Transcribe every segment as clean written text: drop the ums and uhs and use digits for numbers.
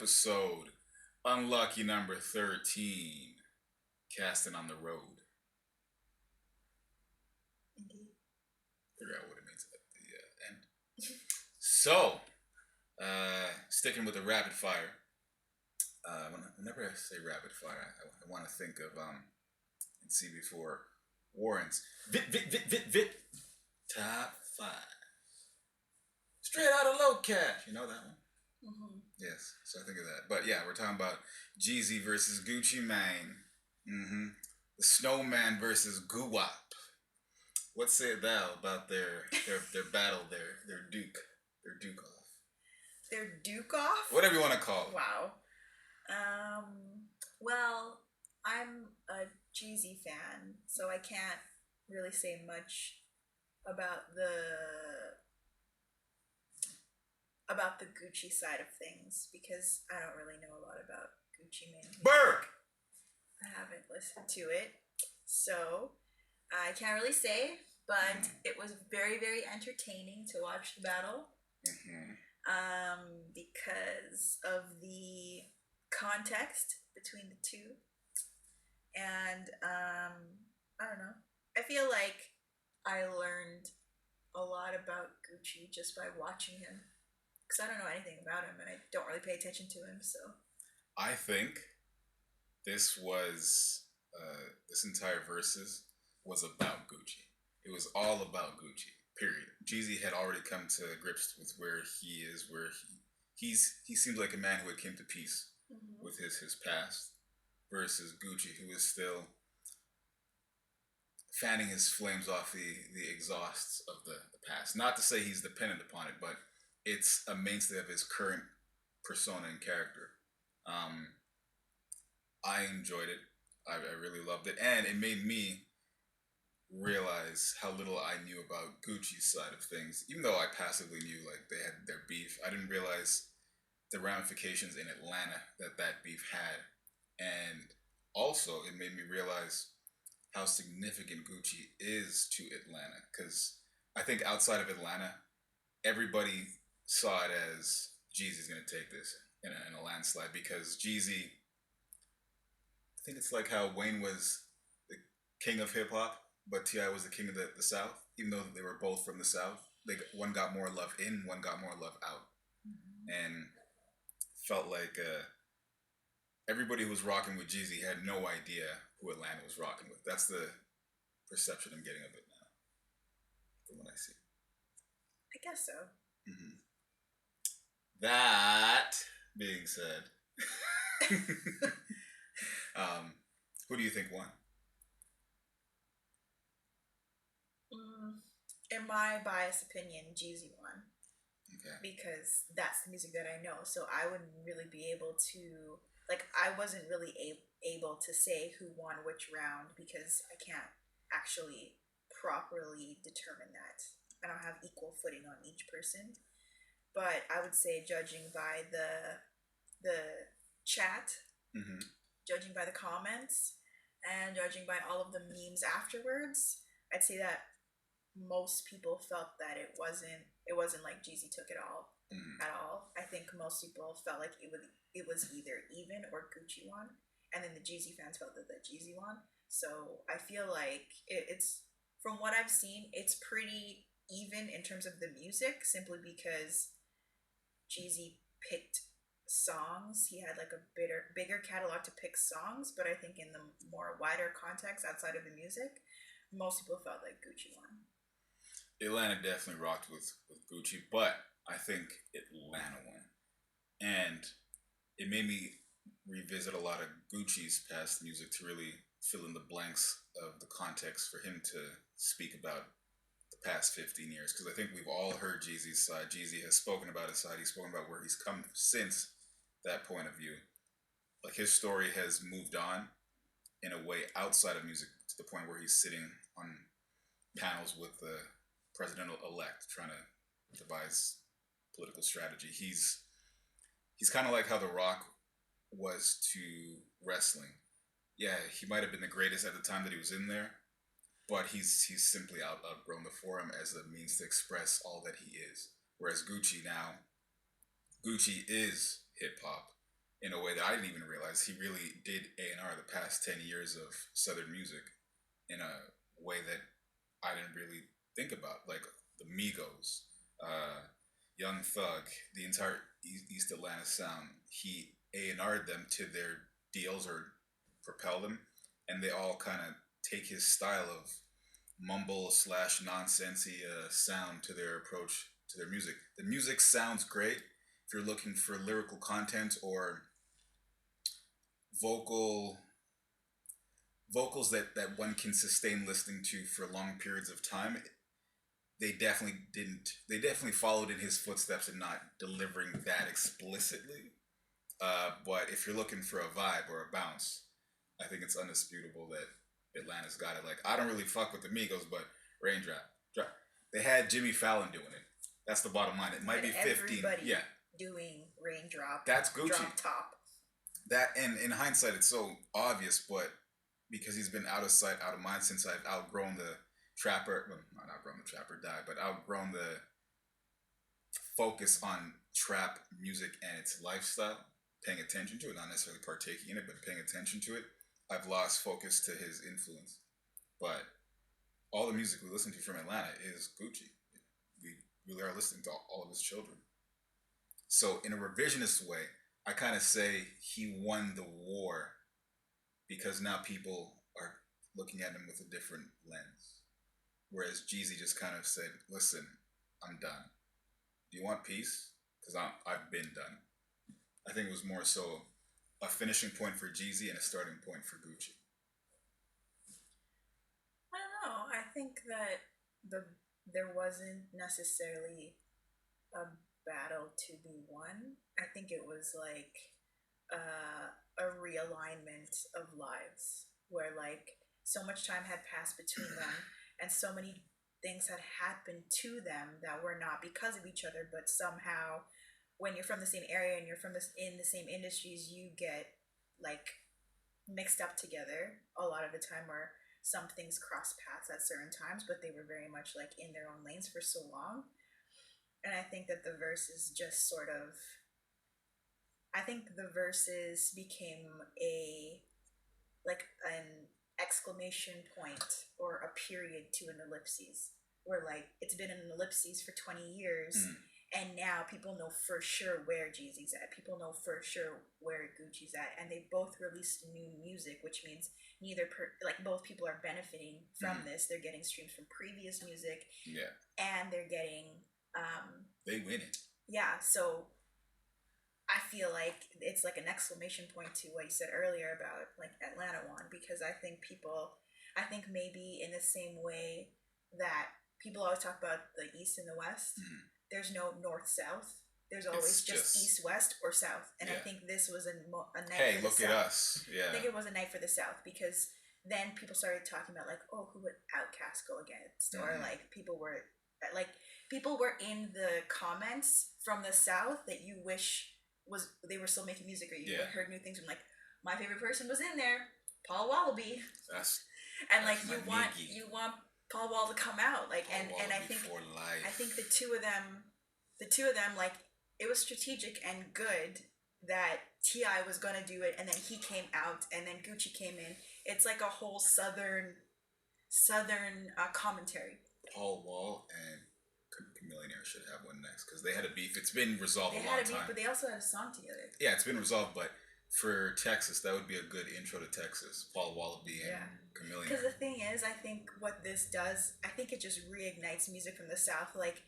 episode. Unlucky number 13. Casting on the road. Indeed. Figure out what it means at the end. So, sticking with the rapid fire. Whenever I say rapid fire, I want to think of and see before Warren's Vit top 5. Straight out of low cash. You know that one? Mm-hmm. Yes, so I think of that. But yeah, we're talking about Jeezy versus Gucci Mane. Mm-hmm. The Snowman versus Guwap. What say thou about their battle, their Duke off? Their Duke off? Whatever you want to call it. Wow. Well, I'm a Jeezy fan, so I can't really say much about the Gucci side of things because I don't really know a lot about Gucci Mane. Burke! I haven't listened to it, so I can't really say, but it was very, very entertaining to watch the battle. Because of the context between the two. And I don't know. I feel like I learned a lot about Gucci just by watching him. Because I don't know anything about him and I don't really pay attention to him, so. I think this was, this entire Verzuz was about Gucci. It was all about Gucci. Period. Jeezy had already come to grips with where he is, where he seems like a man who had came to peace with his past, versus Gucci, who is still fanning his flames off the exhausts of the past. Not to say he's dependent upon it, but it's a mainstay of his current persona and character. I enjoyed it. I really loved it, and it made me realize how little I knew about Gucci's side of things. Even though I passively knew like they had their beef, I didn't realize the ramifications in Atlanta that beef had. And also it made me realize how significant Gucci is to Atlanta, because I think outside of Atlanta everybody saw it as Jeezy's gonna take this in a landslide, because Jeezy, I think it's like how Wayne was the king of hip hop but T.I. was the king of the South, even though they were both from the South. One got more love in, one got more love out. And felt like everybody who was rocking with Jeezy had no idea who Atlanta was rocking with. That's the perception I'm getting of it now, from what I see. I guess so. That being said, who do you think won? In my biased opinion, Jeezy won. Okay. Because that's the music that I know. So I wouldn't really be able to, like, I wasn't really able to say who won which round because I can't actually properly determine that. I don't have equal footing on each person. But I would say, judging by the chat, judging by the comments, and judging by all of the memes afterwards, I'd say that most people felt that it wasn't like Jeezy took it all at all. I think most people felt like it was either even or Gucci won, and then the Jeezy fans felt that the Jeezy won. So I feel like it's, from what I've seen, it's pretty even in terms of the music, simply because Jeezy picked songs. He had like a bigger catalog to pick songs, but I think in the more wider context outside of the music, most people felt like Gucci won. Atlanta definitely rocked with Gucci, but I think Atlanta won. And it made me revisit a lot of Gucci's past music to really fill in the blanks of the context for him to speak about the past 15 years. Because I think we've all heard Jeezy's side. Jeezy has spoken about his side. He's spoken about where he's come since that point of view. Like, his story has moved on in a way outside of music, to the point where he's sitting on panels with the president-elect trying to devise political strategy. He's kind of like how The Rock was to wrestling. Yeah, he might have been the greatest at the time that he was in there, but he's simply outgrown the forum as a means to express all that he is. Whereas Gucci now, Gucci is hip hop. in a way that I didn't even realize. He really did A&R the past 10 years of Southern music in a way that I didn't really think about. Like the Migos, uh, Young Thug, the entire East Atlanta sound. He A&R'd them to their deals or propel them, and they all kind of take his style of mumble slash nonsensy sound to their approach to their music. The music sounds great if you're looking for lyrical content or vocal vocals that one can sustain listening to for long periods of time. They definitely didn't. They definitely followed in his footsteps in not delivering that explicitly. But if you're looking for a vibe or a bounce, I think it's undisputable that Atlanta's got it. Like I don't really fuck with the Migos, but Raindrop, drop. They had Jimmy Fallon doing it. That's the bottom line. It might be 15. Yeah, doing Raindrop. That's Gucci. Drop top. That and in hindsight, it's so obvious, but because he's been out of sight, out of mind since I've outgrown the trapper. Well, not outgrown the trapper die, but outgrown the focus on trap music and its lifestyle. Paying attention to it, not necessarily partaking in it, but paying attention to it. I've lost focus to his influence. But all the music we listen to from Atlanta is Gucci. We really are listening to all of his children. So in a revisionist way, I kind of say he won the war because now people are looking at him with a different lens. Whereas Jeezy just kind of said, listen, I'm done. Do you want peace? Because I've been done. I think it was more so a finishing point for Jeezy and a starting point for Gucci. I don't know. I think that there wasn't necessarily a battle to be won. I think it was like a realignment of lives where like so much time had passed between them and so many things had happened to them that were not because of each other, but somehow when you're from the same area and you're in the same industries, you get like mixed up together a lot of the time, where some things cross paths at certain times, but they were very much like in their own lanes for so long. And I think that the verses just sort of, I think the verses became like an exclamation point or a period to an ellipses, where like it's been an ellipses for 20 years. And now people know for sure where Jeezy's at. People know for sure where Gucci's at, and they both released new music, which means both people are benefiting from this. They're getting streams from previous music, and they're getting they win it. Yeah, so I feel like it's like an exclamation point to what you said earlier about like Atlanta won, because I think maybe in the same way that people always talk about the East and the West. There's no north-south. There's always just east-west or south. And I think this was a night hey, for the look South. at us. Yeah. I think it was a night for the South, because then people started talking about like, oh, who would Outkast go against? Or like people were in the comments from the South that you wish they were still making music, or you heard new things from. Like, my favorite person was in there, Paul Wallaby. And like you want Paul Wall to come out, like, and I think the two of them, like, it was strategic and good that T.I. was gonna do it, and then he came out, and then Gucci came in. It's like a whole southern commentary. Paul Wall and Chameleonaire should have one next, because they had a beef. It's been resolved a long time. But they also had a song together. Yeah, it's been resolved, but for Texas, that would be a good intro to Texas. Paul Wallaby and Chameleonaire. Because the thing is, I think what this does, I think it just reignites music from the South. Like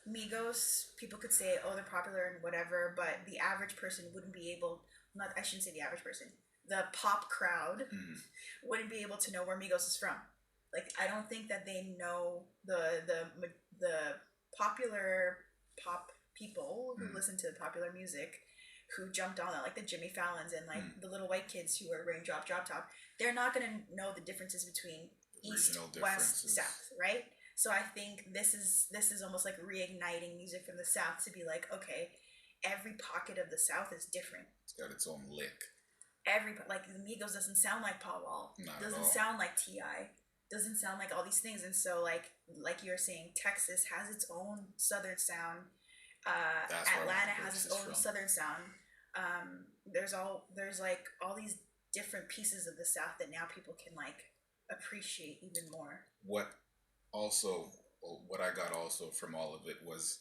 Migos, people could say, oh, they're popular and whatever, but the average person wouldn't be able. I shouldn't say the average person. The pop crowd wouldn't be able to know where Migos is from. Like, I don't think that they know the popular pop people who listen to popular music, who jumped on that, like the Jimmy Fallons and like the little white kids who are Raindrop, Drop Top. They're not going to know the differences between East, West, South, right? So I think this is almost like reigniting music from the South to be like, okay, every pocket of the South is different. It's got its own lick. Like the Migos doesn't sound like Paul Wall. Doesn't sound like T.I. Doesn't sound like all these things. And so like you're saying, Texas has its own Southern sound. Atlanta has its own Southern sound. there's like all these different pieces of the South that now people can like appreciate even more. What also, what I got also from all of it was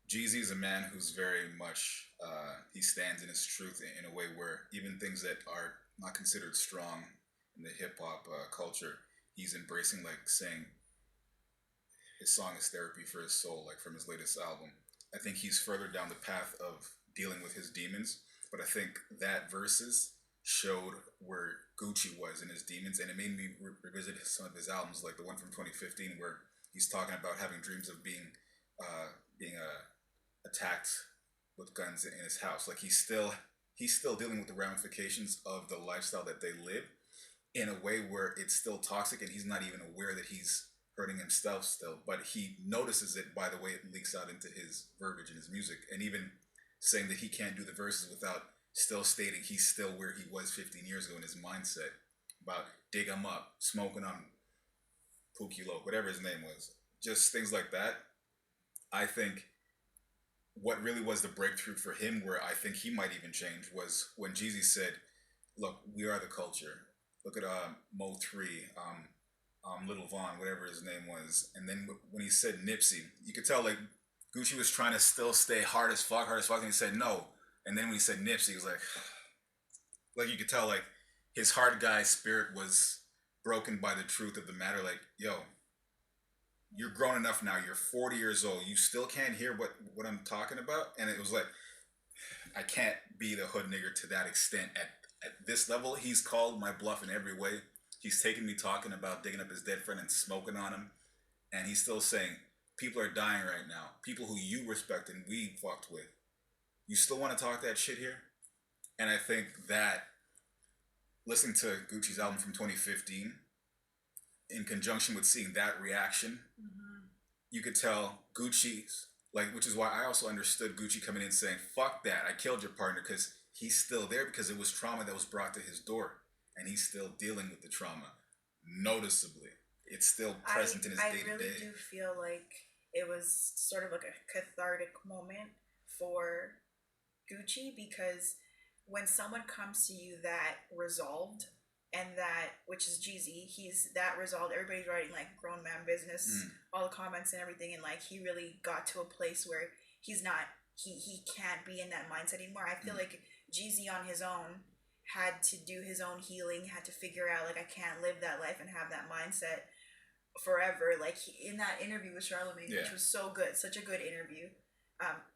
Jeezy is a man who's very much he stands in his truth in a way where even things that are not considered strong in the hip hop culture, he's embracing, like saying his song is therapy for his soul, like from his latest album. I think he's further down the path of dealing with his demons, but I think that Verzuz showed where Gucci was in his demons, and it made me revisit some of his albums, like the one from 2015, where he's talking about having dreams of being attacked with guns in his house. Like he's still dealing with the ramifications of the lifestyle that they live in a way where it's still toxic, and he's not even aware that he's hurting himself still. But he notices it by the way it leaks out into his verbiage and his music, and even saying that he can't do the verses without still stating he's still where he was 15 years ago in his mindset about dig 'em up, smoking on Pookie Low, whatever his name was. Just things like that. I think what really was the breakthrough for him, where I think he might even change, was when Jeezy said, "Look, we are the culture. Look at Mo3, Little Von, whatever his name was." And then when he said Nipsey, you could tell like Gucci was trying to still stay hard as fuck, and he said no. And then when he said Nipsey, he was like you could tell like his hard guy spirit was broken by the truth of the matter. Like, yo, you're grown enough now. You're 40 years old. You still can't hear what I'm talking about. And it was like, I can't be the hood nigger to that extent at this level. He's called my bluff in every way. He's taken me talking about digging up his dead friend and smoking on him. And he's still saying, people are dying right now. People who you respect and we fucked with. You still want to talk that shit here? And I think that listening to Gucci's album from 2015, in conjunction with seeing that reaction, you could tell Gucci's, like, which is why I also understood Gucci coming in saying, fuck that, I killed your partner, because he's still there, because it was trauma that was brought to his door, and he's still dealing with the trauma, noticeably. It's still present in his day-to-day. I really do feel like it was sort of like a cathartic moment for Gucci, because when someone comes to you that resolved, and that, which is Jeezy, he's that resolved. Everybody's writing like grown man business, all the comments and everything, and like he really got to a place where he's not, he can't be in that mindset anymore. I feel like Jeezy on his own had to do his own healing, had to figure out like I can't live that life and have that mindset forever. Like in that interview with Charlemagne, which was so good, such a good interview.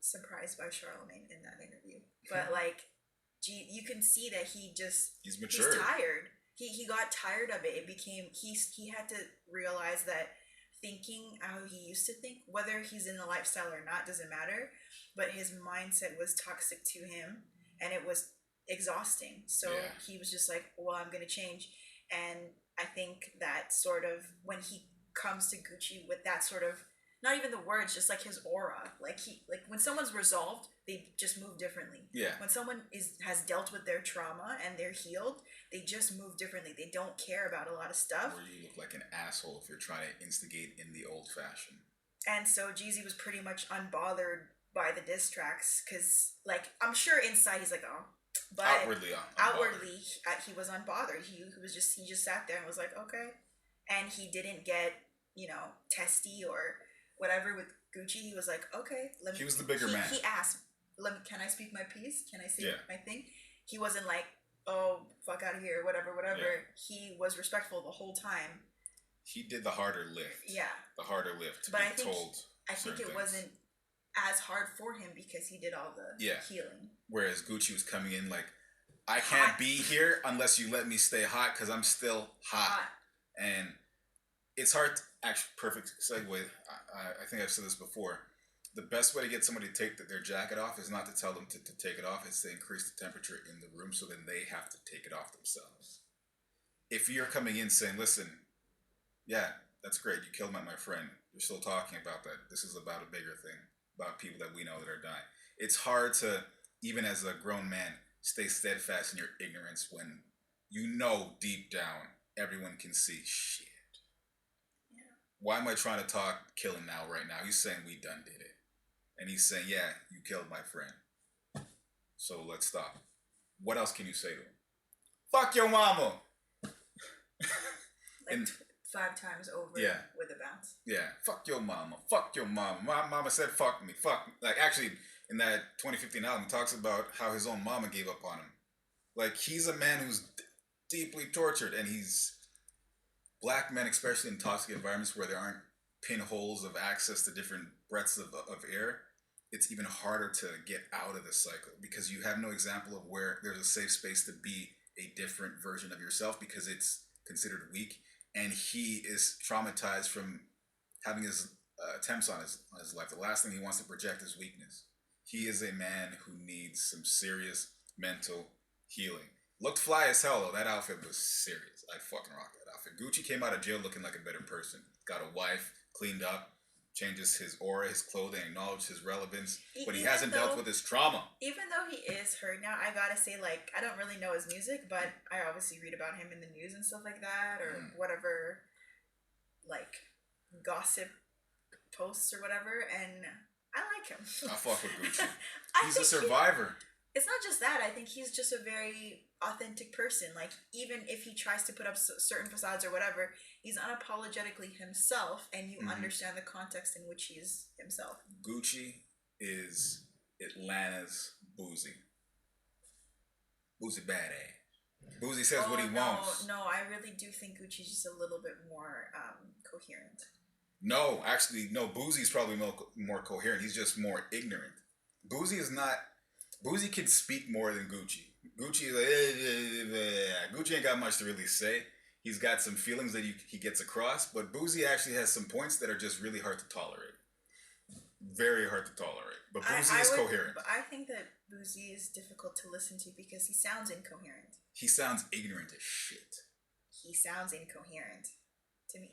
Surprised by Charlemagne in that interview, but like, you can see that he's matured. He's tired. He got tired of it. It became he had to realize that thinking how he used to think, whether he's in the lifestyle or not, doesn't matter. But his mindset was toxic to him, and it was exhausting. So he was just like, well, I'm gonna change. And I think that sort of, when he comes to Gucci with that sort of, not even the words, just like his aura, like when someone's resolved, they just move differently. Yeah. When someone has dealt with their trauma and they're healed, they just move differently. They don't care about a lot of stuff. Or you look like an asshole if you're trying to instigate in the old fashion. And so Jeezy was pretty much unbothered by the diss tracks, because like, I'm sure inside he's like, oh, but outwardly he was unbothered. He just sat there and was like, okay, and he didn't get testy or whatever with Gucci. He was like, okay, let me. He was the bigger man. He asked, can I speak my piece? Can I say my thing? He wasn't like, oh, fuck out of here, whatever. Yeah. He was respectful the whole time. He did the harder lift. Yeah. The harder lift. But I think it wasn't as hard for him because he did all the healing. Whereas Gucci was coming in like, I can't be here unless you let me stay hot, because I'm still hot. And it's hard to, actually, perfect segue. I think I've said this before. The best way to get somebody to take their jacket off is not to tell them to take it off. It's to increase the temperature in the room, so then they have to take it off themselves. If you're coming in saying, listen, yeah, that's great, you killed my friend, you're still talking about that. This is about a bigger thing, about people that we know that are dying. It's hard to, even as a grown man, stay steadfast in your ignorance when you know deep down everyone can see shit. Why am I trying to talk killing now right now? He's saying we done did it. And he's saying, yeah, you killed my friend. So let's stop. What else can you say to him? Fuck your mama. Like And 5 times over yeah, with a bounce. yeah. Fuck your mama. Fuck your mama. My mama said fuck me. Fuck me. Like actually, in that 2015 album, he talks about how his own mama gave up on him. Like he's a man who's deeply tortured, and he's black men, especially in toxic environments where there aren't pinholes of access to different breaths of air. It's even harder to get out of this cycle because you have no example of where there's a safe space to be a different version of yourself because it's considered weak. And he is traumatized from having his attempts on his life. The last thing he wants to project is weakness. He is a man who needs some serious mental healing. Looked fly as hell though. That outfit was serious. I'd fucking rock that outfit. Gucci came out of jail looking like a better person. Got a wife, cleaned up, changes his aura, his clothing, acknowledged his relevance, but he hasn't dealt with his trauma. Even though he is hurt now, I gotta say, like, I don't really know his music, but I obviously read about him in the news and stuff like that, or whatever, like, gossip posts or whatever, and I like him. I fuck with Gucci. He's a survivor. It's not just that. I think he's just a very authentic person. Like, even if he tries to put up certain facades or whatever, he's unapologetically himself, and you understand the context in which he's himself. Gucci is Atlanta's Boozy. Boozy badass. Boozy says what he wants. No, I really do think Gucci's just a little bit more coherent. No, actually, no. Boozy's probably more coherent. He's just more ignorant. Boozy is not. Boozy can speak more than Gucci. Gucci is like, Gucci ain't got much to really say. He's got some feelings that he gets across, but Boozy actually has some points that are just really hard to tolerate. Very hard to tolerate. But Boozy is coherent. But I think that Boozy is difficult to listen to because he sounds incoherent. He sounds ignorant as shit. He sounds incoherent to me.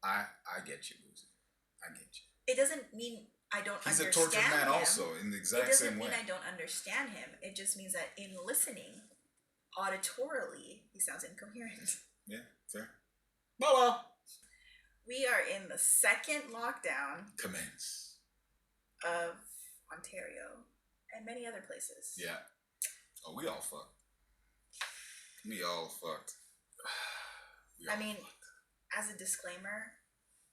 I get you, Boozy. I get you. It doesn't mean I don't understand him. He's a tortured man also, in the exact same way. It doesn't mean I don't understand him. It just means that in listening, auditorily, he sounds incoherent. Yeah, fair. Well. We are in the second lockdown. Commence. Of Ontario and many other places. Yeah. Oh, we all fucked. We all fucked. As a disclaimer,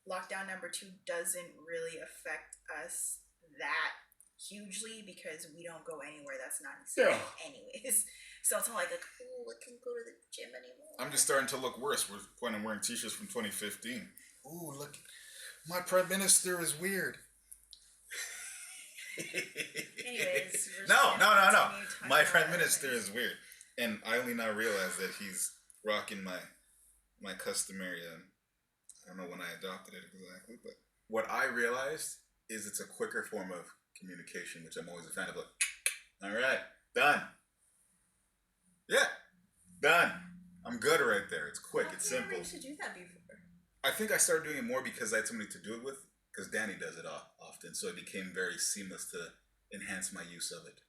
lockdown number 2 doesn't really affect us that hugely because we don't go anywhere that's not necessary anyways. So it's not like, oh, I can't go to the gym anymore. I'm just starting to look worse. We're when I'm wearing t-shirts from 2015. Ooh, look. My prime minister is weird. Anyways. No. My prime minister is weird. And I only now realize that he's rocking my customary, I don't know when I adopted it exactly, but what I realized is it's a quicker form of communication, which I'm always a fan of. Like, all right, done. Yeah, done. I'm good right there. It's quick. It's simple. I used to do that before. I think I started doing it more because I had somebody to do it with, because Danny does it often, so it became very seamless to enhance my use of it.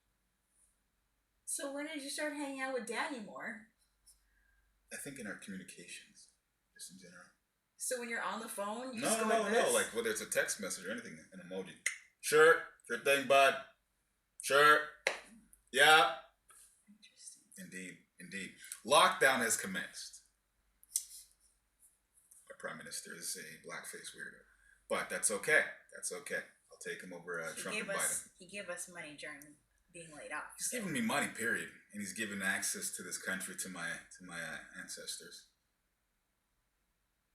So when did you start hanging out with Danny more? I think in our communications, just in general. So when you're on the phone, you no, like whether it's a text message or anything, an emoji. Sure thing, bud. Sure. Yeah. Interesting. Indeed. Lockdown has commenced. Our prime minister is a blackface weirdo, but that's okay. I'll take him over Trump and Biden. He gave us money during being laid off. He's giving me money, period, and he's given access to this country to my ancestors.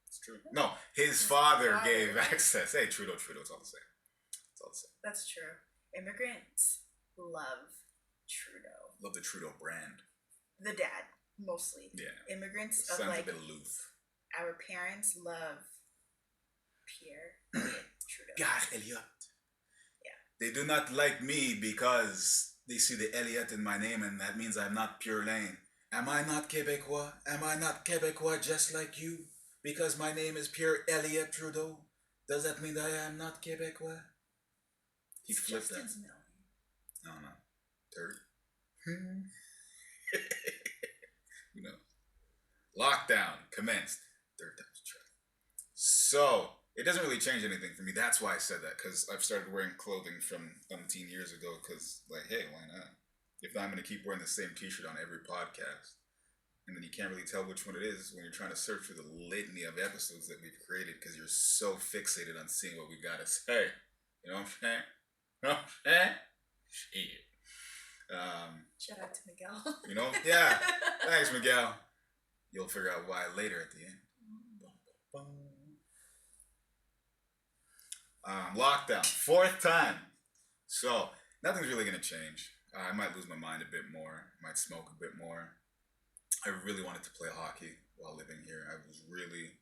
It's true. No, his father gave access. Hey, Trudeau, it's all the same. That's true. Immigrants love Trudeau. Love the Trudeau brand. The dad, mostly. Yeah. Immigrants the of son's a bit aloof. Our parents love Pierre Trudeau. God, Elliot. Yeah. They do not like me because they see the Elliot in my name, and that means I'm not pure lane. Am I not Quebecois? Am I not Quebecois just like you? Because my name is Pierre Elliott Trudeau, does that mean that I am not Quebecois? He flipped that. No. Third. You know. Lockdown commenced. Third time's a charm. So, it doesn't really change anything for me. That's why I said that, because I've started wearing clothing from 17 years ago, because, like, hey, why not? If not, I'm going to keep wearing the same T-shirt on every podcast. And then you can't really tell which one it is when you're trying to search through the litany of episodes that we've created because you're so fixated on seeing what we got to say. You know what I'm saying? You know what I'm saying? Shit. Shout out to Miguel. You know? Yeah. Thanks, Miguel. You'll figure out why later at the end. Lockdown. 4th time. So, nothing's really going to change. I might lose my mind a bit more. Might smoke a bit more. I really wanted to play hockey while living here. I was really,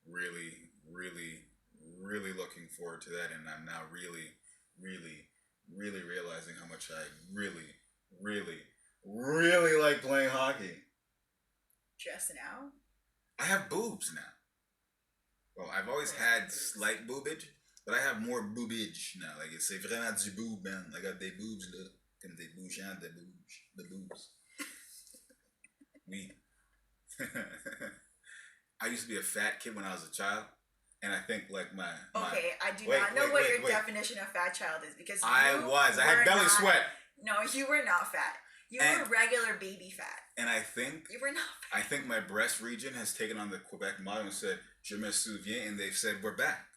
really, really, really looking forward to that. And I'm now really, really, really realizing how much I really, really, really like playing hockey. Just now? I have boobs now. Well, I've always had slight boobage, but I have more boobage now. Like, c'est vraiment du boob, man. I got des boobs, là. Comme des bouchants de boobs. The boobs. Oui. I used to be a fat kid when I was a child. And I think, like, Okay, I do not know what your definition of fat child is, because I had belly sweat. No, you were not fat. You were regular baby fat. And I think... You were not fat. I think my breast region has taken on the Quebec motto and said, Je me souviens, and they've said, we're back.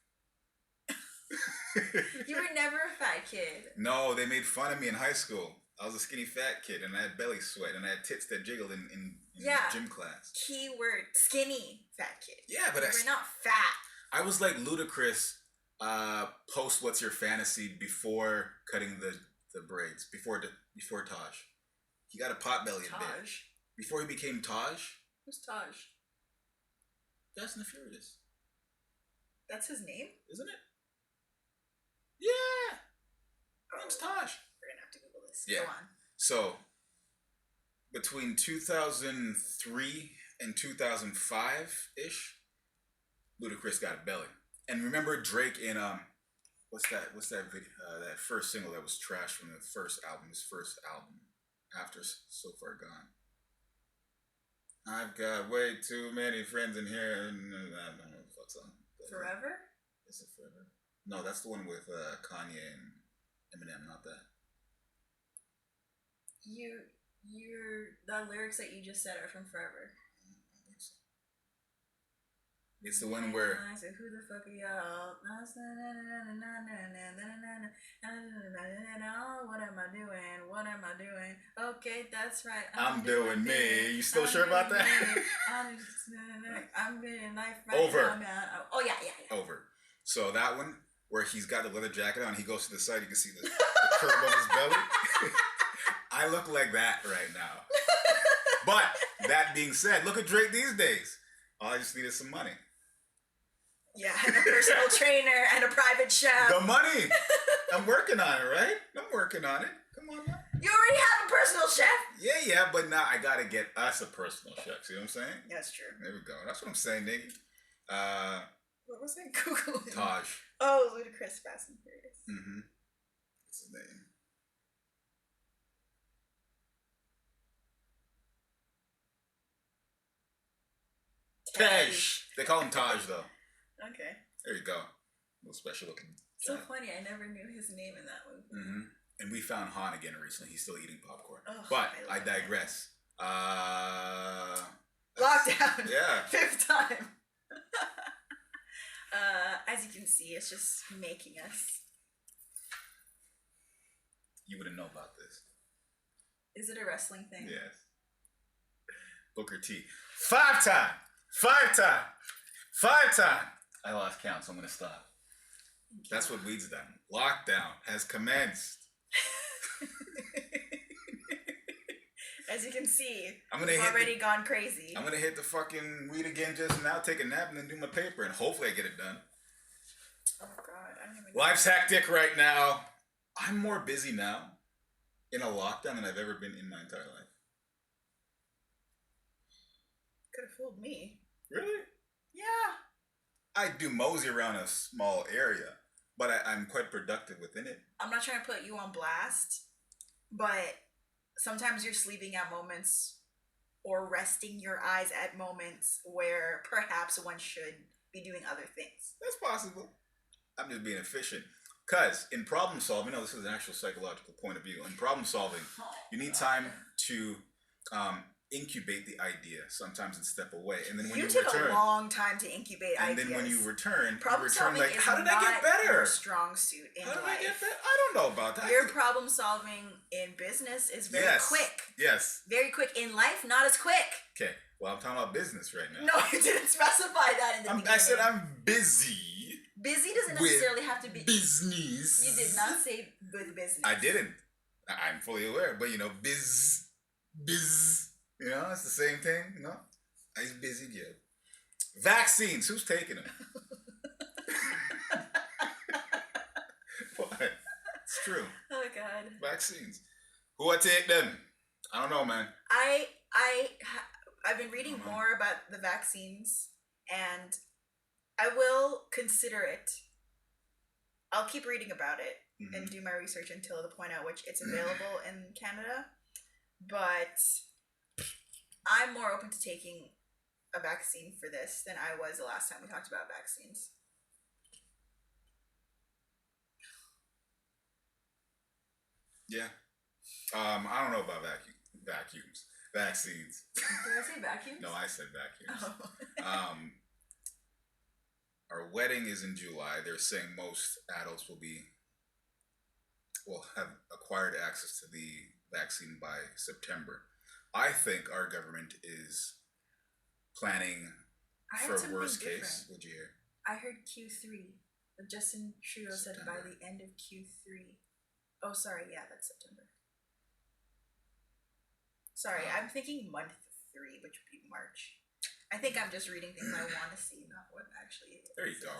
You were never a fat kid. No, they made fun of me in high school. I was a skinny fat kid, and I had belly sweat, and I had tits that jiggled in gym class. Keyword, skinny fat kid. Yeah, but you were not fat. I was like Ludacris post What's Your Fantasy before cutting the braids, before Taj. He got a pot belly a bit. Before he became Taj. Who's Taj? Fast and the Furious. That's his name? Isn't it? Yeah. Name's Taj. We're going to have to Google this. Yeah. Go on. So, between 2003 and 2005-ish, Ludacris got a belly. And remember Drake in, what's that video, that first single that was trash from his first album, After So Far Gone. I've got way too many friends in here, and I don't know what the fuck's on. Forever? Is it Forever? No, that's the one with Kanye and Eminem, not that. The lyrics that you just said are from Forever. It's the one where... I said, who the fuck are y'all? What am I doing? Okay, that's right. I'm doing me. You still sure about that? I'm getting life right Over. now, man. Oh, yeah. Over. So that one, where he's got the leather jacket on, he goes to the side, you can see the curve of his belly. I look like that right now. But, that being said, look at Drake these days. All I just needed some money. Yeah, and a personal trainer and a private chef. The money! I'm working on it, right? I'm working on it. Come on now. You already have a personal chef? Yeah, but now I gotta get us a personal chef. See what I'm saying? That's true. There we go. That's what I'm saying, nigga. What was that? Google. Taj. Oh, Ludacris, Fast and Furious. Mm-hmm. What's his name? Taj. They call him Taj, though. Okay. There you go. A little special looking. So funny. I never knew his name in that movie. Mm-hmm. And we found Han again recently. He's still eating popcorn. Oh, but I digress. Lockdown. Yeah. 5th time. As you can see, it's just making us. You wouldn't know about this. Is it a wrestling thing? Yes. Booker T. 5 time. 5 time. 5 time. I lost count, so I'm going to stop. That's what weed's done. Lockdown has commenced. As you can see, I've already gone crazy. I'm going to hit the fucking weed again just now, take a nap, and then do my paper, and hopefully I get it done. Oh, God. I don't even know. Life's hectic right now. I'm more busy now in a lockdown than I've ever been in my entire life. Could have fooled me. Really? Yeah. I do mosey around a small area, but I'm quite productive within it. I'm not trying to put you on blast, but sometimes you're sleeping at moments or resting your eyes at moments where perhaps one should be doing other things. That's possible. I'm just being efficient. Because in problem solving, no, this is an actual psychological point of view. In problem solving, you need time to incubate the idea sometimes and step away. And then when you took return, a long time to incubate and ideas. then when you return solving like, is how did I get better? Your strong suit in How did life. I get better? I don't know about that. Your problem solving in business is very quick. Yes. Very quick. In life, not as quick. Okay. Well, I'm talking about business right now. No, you didn't specify that in the beginning. I said I'm busy. Busy doesn't necessarily have to be business. You did not say with business. I didn't. I'm fully aware, but biz. You know, it's the same thing. You know, I'm busy. Yeah. Vaccines. Who's taking them? What? It's true. Oh God. Vaccines. Who I take them? I don't know, man. I've been reading more about the vaccines, and I will consider it. I'll keep reading about it and do my research until the point at which it's available in Canada. But I'm more open to taking a vaccine for this than I was the last time we talked about vaccines. Yeah. I don't know about vacuums. Vaccines. Did I say vacuums? No, I said vacuums. Oh. Our wedding is in July. They're saying most adults will have acquired access to the vaccine by September. I think our government is planning for worst case. What'd you hear? I heard Q3. But Justin Trudeau said by the end of Q3. Oh, sorry. Yeah, that's September. Sorry, I'm thinking month 3, which would be March. I think I'm just reading things I want to see, not what actually There you go.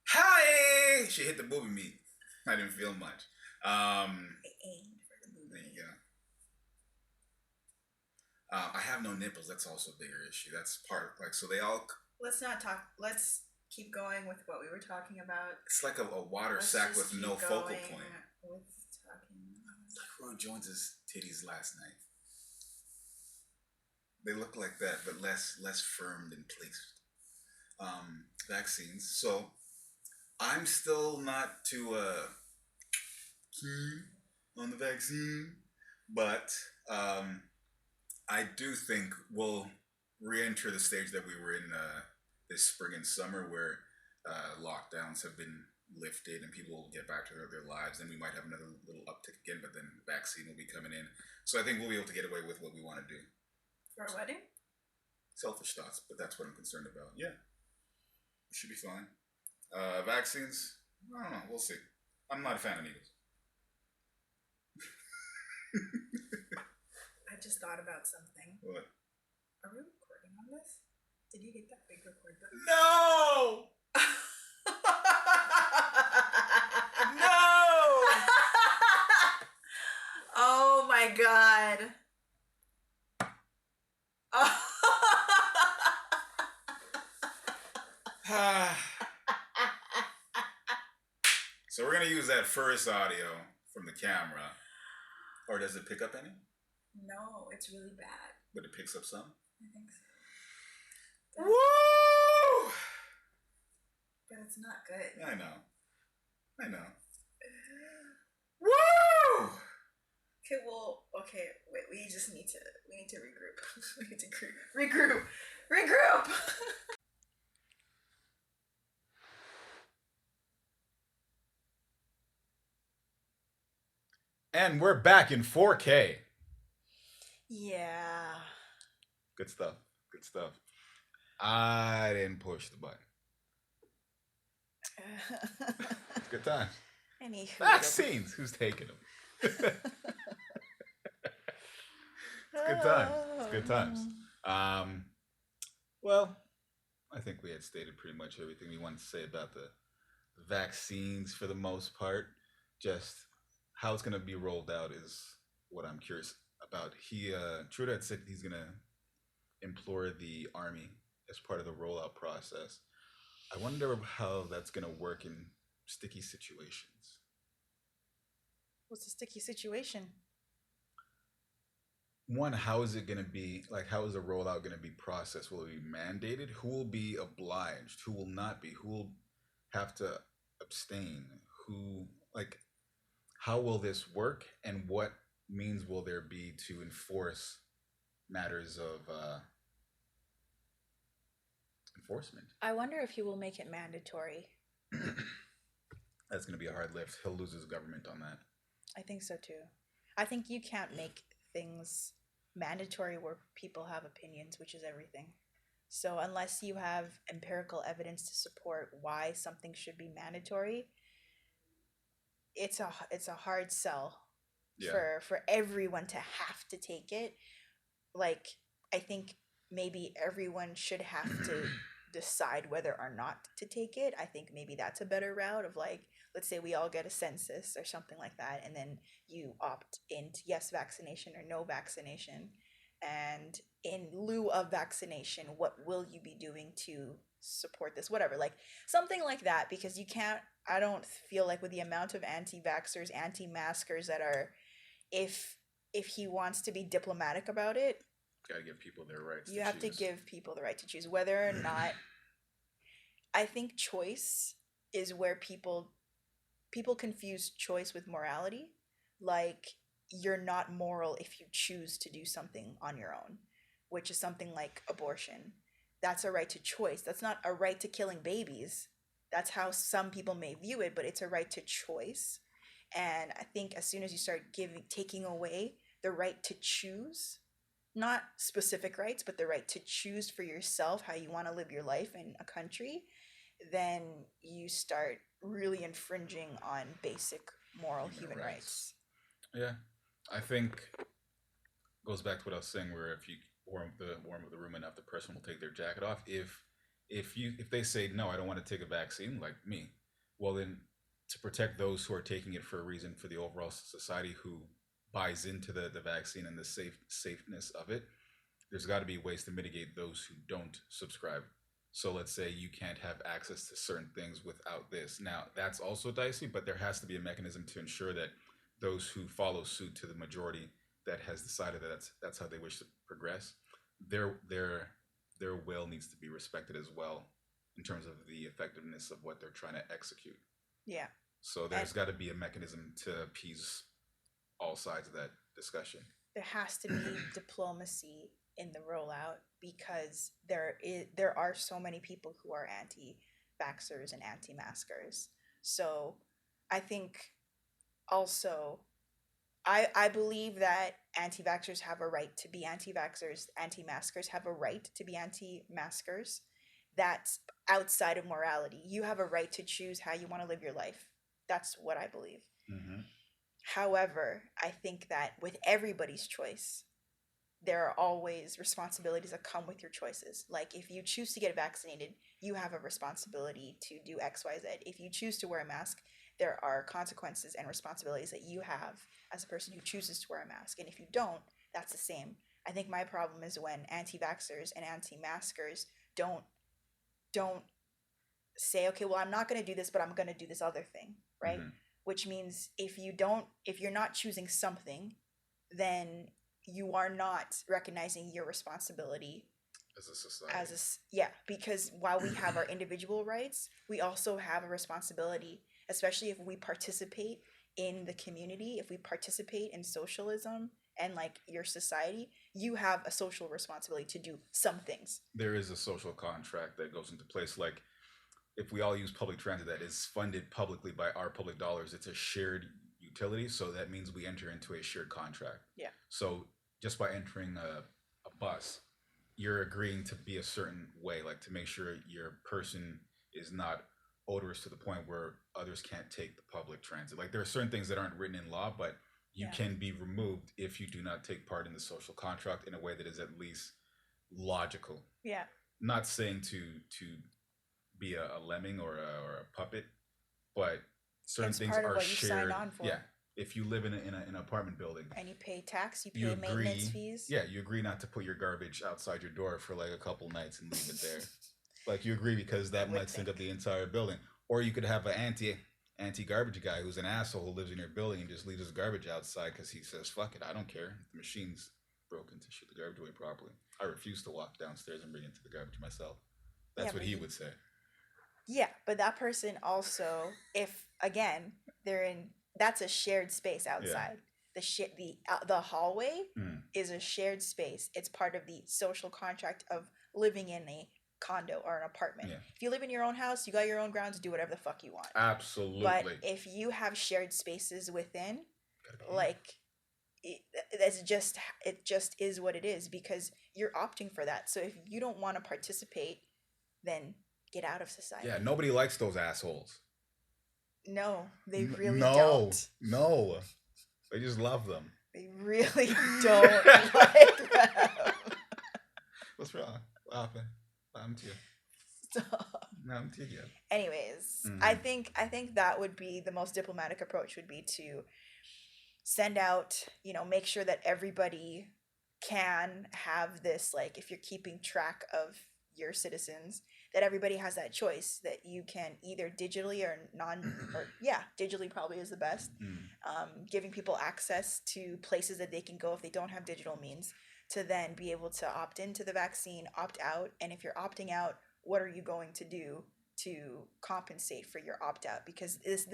Hi! She hit the booby meat. I didn't feel much. I aimed for the booby. There you go. I have no nipples. That's also a bigger issue. That's part of, so they all... Let's not talk... Let's keep going with what we were talking about. It's like a water sack with no focal point. Like Roy Jones's titties last night. They look like that, but less firmed and placed. Vaccines. So I'm still not too keen on the vaccine, but I do think we'll re-enter the stage that we were in this spring and summer, where lockdowns have been lifted and people will get back to their lives, and we might have another little uptick again, but then the vaccine will be coming in. So I think we'll be able to get away with what we want to do. For a wedding? Selfish thoughts, but that's what I'm concerned about. Yeah. It should be fine. Vaccines? I don't know. We'll see. I'm not a fan of needles. I just thought about something. What? Are we recording on this? Did you get that big record button? No! No! Oh my God. So we're going to use that first audio from the camera. Or does it pick up any? No, it's really bad. But it picks up some? I think so. Woo! But it's not good. I know. Woo! Okay, wait, we need to regroup. We need to regroup! And we're back in 4K. Yeah. Good stuff. I didn't push the button. It's good times. Anyhoo. Vaccines. Who's taking them? It's good times. Well, I think we had stated pretty much everything we wanted to say about the vaccines for the most part. Just how it's going to be rolled out is what I'm curious about. Trudeau had said he's going to implore the army as part of the rollout process. I wonder how that's going to work in sticky situations. What's a sticky situation? One, how is it going to be, how is the rollout going to be processed? Will it be mandated? Who will be obliged? Who will not be? Who will have to abstain, who like how will this work, and what means will there be to enforce matters of enforcement? I wonder if he will make it mandatory. That's going to be a hard lift. He'll lose his government on that. I think so too. I think you can't make things mandatory where people have opinions, which is everything. So unless you have empirical evidence to support why something should be mandatory, it's a hard sell for everyone to have to take it. Like, I think maybe everyone should have to decide whether or not to take it. I think maybe that's a better route of, like, let's say we all get a census or something like that, and then you opt into yes vaccination or no vaccination. And in lieu of vaccination, what will you be doing to support this? Whatever, like something like that, because you can't, I don't feel like with the amount of anti-vaxxers, anti-maskers that are, if he wants to be diplomatic about it, gotta give people their rights. You have to give people the right to choose whether or not. I think choice is where people confuse choice with morality. Like, you're not moral if you choose to do something on your own, which is something like abortion. That's a right to choice. That's not a right to killing babies. That's how some people may view it, but it's a right to choice. And I think as soon as you start taking away the right to choose, not specific rights, but the right to choose for yourself how you want to live your life in a country, then you start really infringing on basic moral human rights. Yeah, I think goes back to what I was saying, where if you warm the room enough, the person will take their jacket off. If they say no, I don't want to take a vaccine, like me, well then, to protect those who are taking it for a reason, for the overall society who buys into the vaccine and the safeness of it, there's got to be ways to mitigate those who don't subscribe. So let's say you can't have access to certain things without this. Now that's also dicey, but there has to be a mechanism to ensure that those who follow suit to the majority that has decided that that's how they wish to progress, their will needs to be respected as well, in terms of the effectiveness of what they're trying to execute. Yeah. So there's got to be a mechanism to appease all sides of that discussion. There has to be diplomacy in the rollout, because there are so many people who are anti-vaxxers and anti-maskers. So I think also, I believe that anti-vaxxers have a right to be anti-vaxxers, anti-maskers have a right to be anti-maskers. That's outside of morality. You have a right to choose how you want to live your life. That's what I believe. Mm-hmm. However, I think that with everybody's choice, there are always responsibilities that come with your choices. Like, if you choose to get vaccinated, you have a responsibility to do X, Y, Z. If you choose to wear a mask, there are consequences and responsibilities that you have as a person who chooses to wear a mask. And if you don't, that's the same. I think my problem is when anti-vaxxers and anti-maskers don't say, okay, well, I'm not going to do this, but I'm going to do this other thing, right? Mm-hmm. Which means if you're not choosing something, then you are not recognizing your responsibility as a society. Because while we have our individual rights, we also have a responsibility, especially if we participate in the community, if we participate in socialism and like your society, you have a social responsibility to do some things. There is a social contract that goes into place. Like, if we all use public transit that is funded publicly by our public dollars, it's a shared utility. So that means we enter into a shared contract. Yeah. So just by entering a bus, you're agreeing to be a certain way, like to make sure your person is not odorous to the point where others can't take the public transit. Like, there are certain things that aren't written in law, but you can be removed if you do not take part in the social contract in a way that is at least logical. Yeah. Not saying to be a lemming or a puppet, but certain things are shared. You sign on for. Yeah. If you live in an apartment building and you pay tax, you pay maintenance fees. Yeah, you agree not to put your garbage outside your door for like a couple nights and leave it there. Like, you agree because that might stink up the entire building. Or you could have an anti garbage guy who's an asshole who lives in your building and just leaves his garbage outside because he says, fuck it, I don't care. The machine's broken to shit the garbage away properly. I refuse to walk downstairs and bring it to the garbage myself. That's what he would say. Yeah, but that person also, if again they're in, that's a shared space Yeah. outside. The hallway Mm. is a shared space. It's part of the social contract of living in a condo or an apartment. Yeah. If you live in your own house, you got your own grounds, do whatever the fuck you want. But Absolutely. if you have shared spaces within, Gotta behave. like it, that's just it just is what it is because you're opting for that. So if you don't want to participate, then get out of society. Yeah, nobody likes those assholes. No, they really No, don't. no. They just love them. They really don't like them. What's wrong? What happened? What happened to you? Stop. No, I'm to you. Anyways, Mhm. I think that would be the most diplomatic approach would be to send out, make sure that everybody can have this, like if you're keeping track of your citizens, that everybody has that choice that you can either digitally or digitally probably is the best. Mm. Giving people access to places that they can go if they don't have digital means to then be able to opt into the vaccine, opt out, and if you're opting out, what are you going to do to compensate for your opt out? Because it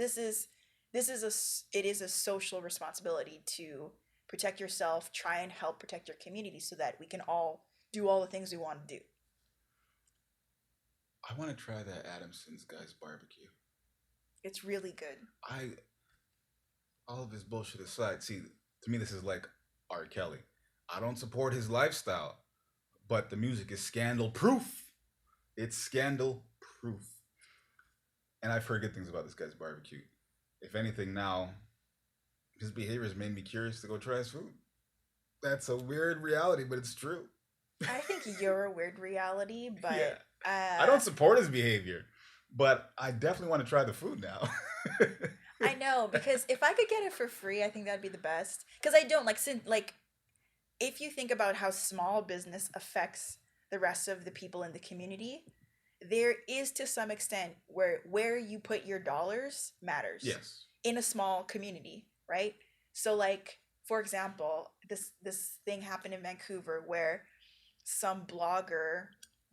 is a social responsibility to protect yourself, try and help protect your community so that we can all do all the things we want to do. I want to try that Adamson's guy's barbecue. It's really good. All of his bullshit aside, see, to me, this is like R. Kelly. I don't support his lifestyle, but the music is scandal proof. It's scandal proof. And I've heard good things about this guy's barbecue. If anything, now his behavior has made me curious to go try his food. That's a weird reality, but it's true. I think you're a weird reality, but yeah. I don't support his behavior, but I definitely want to try the food now. I know, because if I could get it for free, I think that'd be the best. Because I don't like if you think about how small business affects the rest of the people in the community, there is to some extent where you put your dollars matters. Yes. In a small community, right? So like for example, this thing happened in Vancouver where some blogger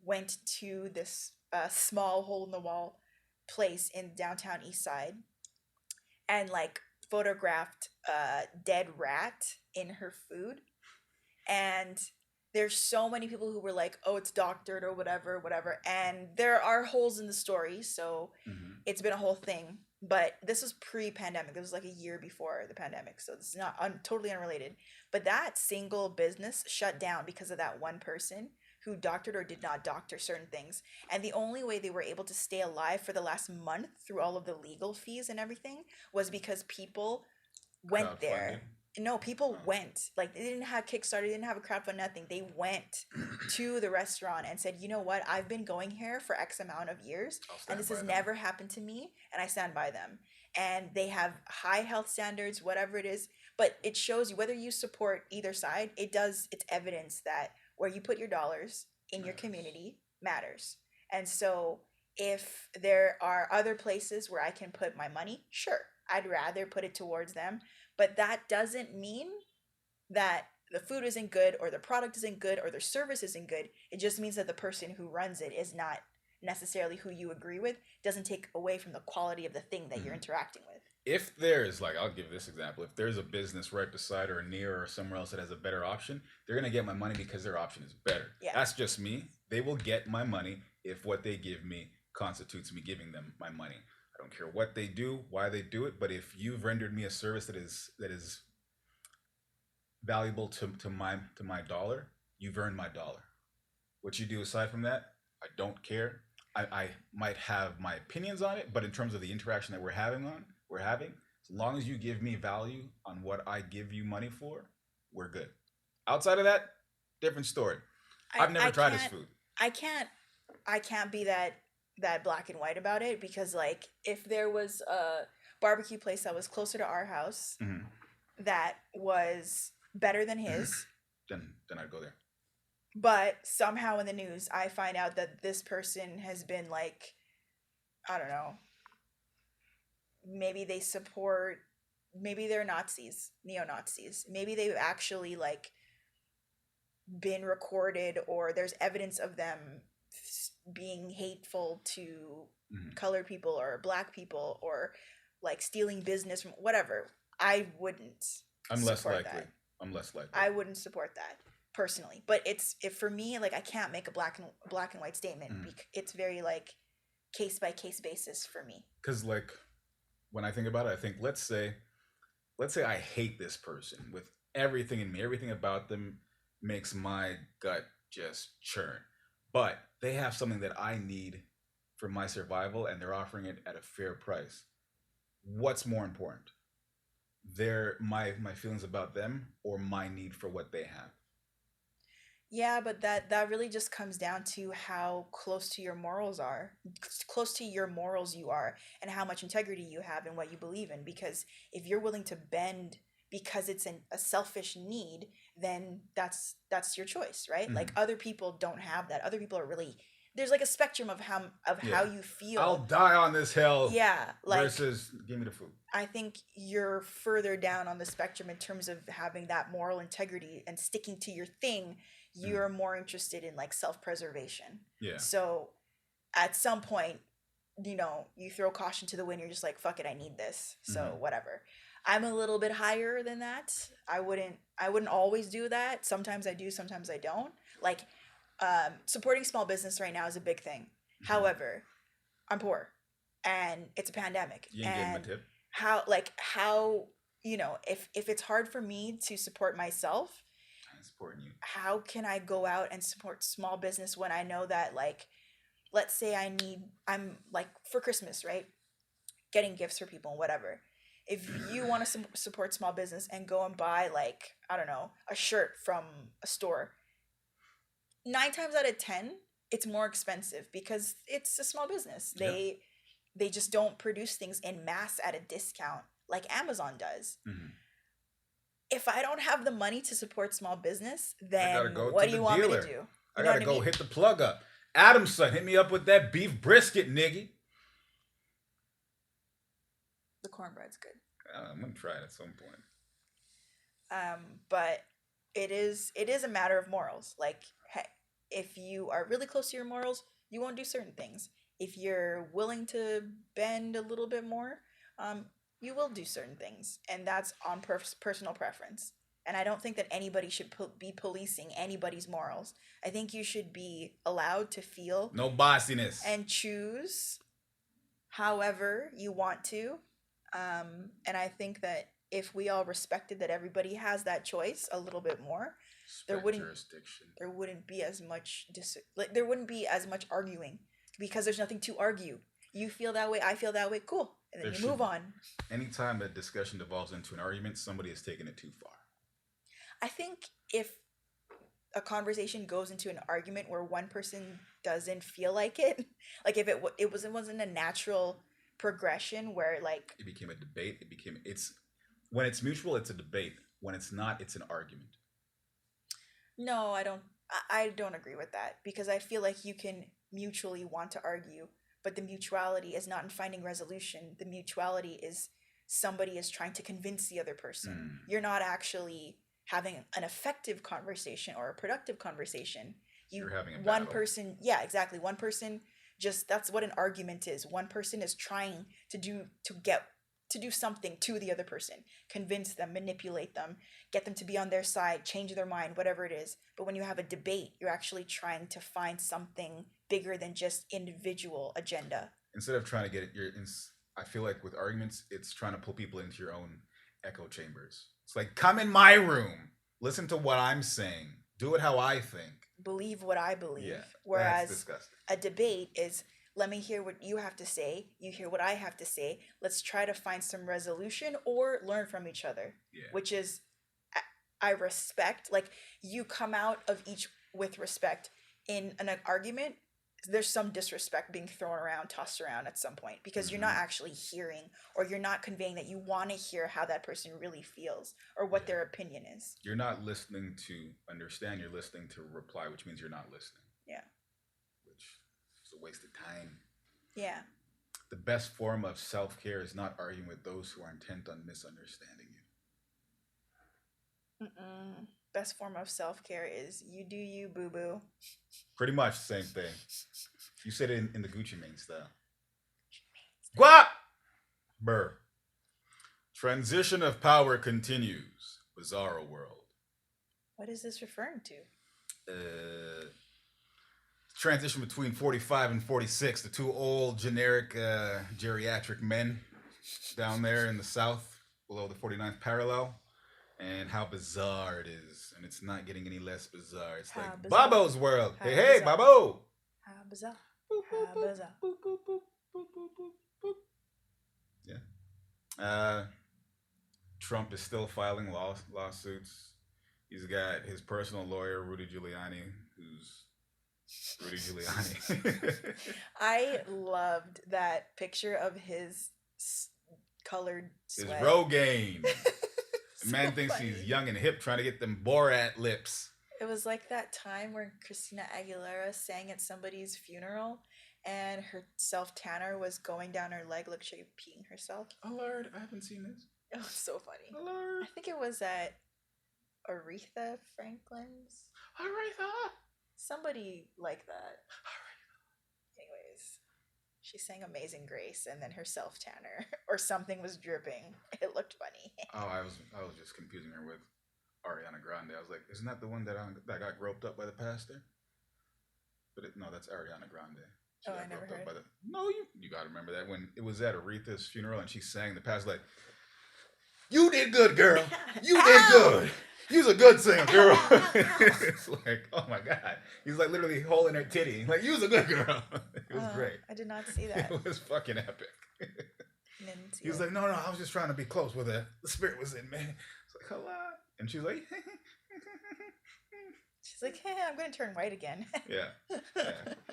went to this small hole in the wall place in downtown East Side and like photographed a dead rat in her food, and there's so many people who were like, oh, it's doctored or whatever, whatever, and there are holes in the story, so it's been a whole thing. But this was pre-pandemic. This was like a year before the pandemic, so this is not totally unrelated. But that single business shut down because of that one person who doctored or did not doctor certain things, and the only way they were able to stay alive for the last month through all of the legal fees and everything was because people went there. No, people went. Like they didn't have Kickstarter, they didn't have a crowdfund, nothing. They went to the restaurant and said, you know what, I've been going here for X amount of years and this has never happened to me and I stand by them. And they have high health standards, whatever it is. But it shows you whether you support either side, it's evidence that where you put your dollars in your community matters. And so if there are other places where I can put my money, sure, I'd rather put it towards them, but that doesn't mean that the food isn't good or the product isn't good or their service isn't good. It just means that the person who runs it is not necessarily who you agree with. It doesn't take away from the quality of the thing that you're interacting with. If there's, like, I'll give this example. If there's a business right beside or near or somewhere else that has a better option, they're going to get my money because their option is better. Yeah. That's just me. They will get my money if what they give me constitutes me giving them my money. I don't care what they do, why they do it, but if you've rendered me a service that is valuable to my dollar, you've earned my dollar. What you do aside from that, I don't care. I might have my opinions on it, but in terms of the interaction that we're having, as long as you give me value on what I give you money for, we're good. Outside of that, different story. I've never tried his food. I can't be that black and white about it, because like if there was a barbecue place that was closer to our house that was better than his, then I'd go there. But somehow in the news I find out that this person has been like, I don't know, maybe they're Nazis, neo-Nazis, maybe they've actually like been recorded or there's evidence of them being hateful to Mm-hmm. colored people or black people or like stealing business from whatever, I wouldn't I'm less support likely. that. I'm less likely. I wouldn't support that personally. But it's if for me, like I can't make a black and white statement. It's very like case by case basis for me. Because like when I think about it, I think let's say I hate this person with everything in me, everything about them makes my gut just churn. But they have something that I need for my survival, and they're offering it at a fair price. What's more important? My feelings about them or my need for what they have? Yeah, but that really just comes down to how close to your morals are, close to your morals you are, and how much integrity you have in what you believe in. Because if you're willing to bend because it's a selfish need, then that's your choice, right? Mm-hmm. Like other people don't have that. Other people are really there's like a spectrum of how you feel. I'll die on this hill. Yeah, like versus give me the food. I think you're further down on the spectrum in terms of having that moral integrity and sticking to your thing. You're more interested in like self-preservation. Yeah. So at some point, you throw caution to the wind. You're just like, fuck it, I need this. So whatever. I'm a little bit higher than that. I wouldn't always do that. Sometimes I do, sometimes I don't. Like supporting small business right now is a big thing. However, I'm poor and it's a pandemic. You ain't getting my tip. How if it's hard for me to support myself, I'm supporting you. how can I go out and support small business when I know that, like, let's say I'm like for Christmas, right, getting gifts for people and whatever. If you want to support small business and go and buy, like, I don't know, a shirt from a store, 9 times out of 10 it's more expensive because it's a small business. They just don't produce things in mass at a discount like Amazon does. If I don't have the money to support small business, then what do you want me to do? I gotta go hit the plug up. Adamson, hit me up with that beef brisket, nigga. The cornbread's good. I'm gonna try it at some point. But it is a matter of morals. Like, if you are really close to your morals, you won't do certain things. If you're willing to bend a little bit more, you will do certain things, and that's on personal preference. And I don't think that anybody should be policing anybody's morals. I think you should be allowed to feel no bossiness and choose however you want to. And I think that if we all respected that everybody has that choice a little bit more, there wouldn't be as much there wouldn't be as much arguing, because there's nothing to argue. You feel that way, I feel that way, cool, and then you move on. Anytime that discussion devolves into an argument, somebody has taken it too far. I think if a conversation goes into an argument where one person doesn't feel like it, like if it wasn't a natural progression where like it became a debate, when it's mutual, it's a debate. When it's not, it's an argument. No, I don't agree with that, because I feel like you can mutually want to argue, but the mutuality is not in finding resolution. The mutuality is somebody is trying to convince the other person. You're not actually having an effective conversation or a productive conversation. You're having a one battle. Person, yeah, exactly. One person that's what an argument is. One person is trying to do something to the other person, convince them, manipulate them, get them to be on their side, change their mind, whatever it is. But when you have a debate, you're actually trying to find something bigger than just individual agenda. Instead of trying to get it, I feel like with arguments, it's trying to pull people into your own echo chambers. It's like, come in my room, listen to what I'm saying, do it how I think, believe what I believe. Yeah, whereas a debate is, let me hear what you have to say, you hear what I have to say, let's try to find some resolution or learn from each other. Yeah. Which is, I respect, like, you come out of each with respect. In an argument, there's some disrespect being thrown around, tossed around at some point, because you're not actually hearing, or you're not conveying that you want to hear how that person really feels or what their opinion is. You're not listening to understand, you're listening to reply, which means you're not listening. Yeah. Which is a waste of time. Yeah. The best form of self-care is not arguing with those who are intent on misunderstanding you. Best form of self-care is you do you, boo-boo. Pretty much the same thing. You said it in the Gucci Mane style. Guap! Burr. Transition of power continues. Bizzaro World. What is this referring to? Transition between 45 and 46. The two old, generic, geriatric men down there in the south, below the 49th parallel, and how bizarre it is. And it's not getting any less bizarre. It's like bizarre. Babo's world. How Hey, bizarre. Babo! How bizarre. How bizarre. Yeah. Trump is still filing lawsuits. He's got his personal lawyer, Rudy Giuliani, who's Rudy Giuliani. I loved that picture of his colored sweat. His Rogaine. So The man thinks funny. he's young and hip, trying to get them Borat lips. It was like that time where Christina Aguilera sang at somebody's funeral and her self-tanner was going down her leg like she was peeing herself. Alert, I haven't seen this. It was so funny. Alert. I think it was at Aretha Franklin's. Aretha. Somebody like that. Anyways, she sang Amazing Grace and then her self-tanner or something was dripping. It looked funny. Oh, I was just confusing her with Ariana Grande. I was like, isn't that the one that got groped up by the pastor? But no, that's Ariana Grande. She got I never groped up heard. No, you gotta remember that when it was at Aretha's funeral and she sang, the pastor like, "You did good, girl. You did good. You's a good singer, girl." It's like, oh my god. He's like literally holding her titty. Like, you's a good girl. It was great. I did not see that. It was fucking epic. Didn't see He was it. like, no, I was just trying to be close with her. The spirit was in me. It's like, hello. And she's like, She's like, hey, I'm going to turn white again. yeah.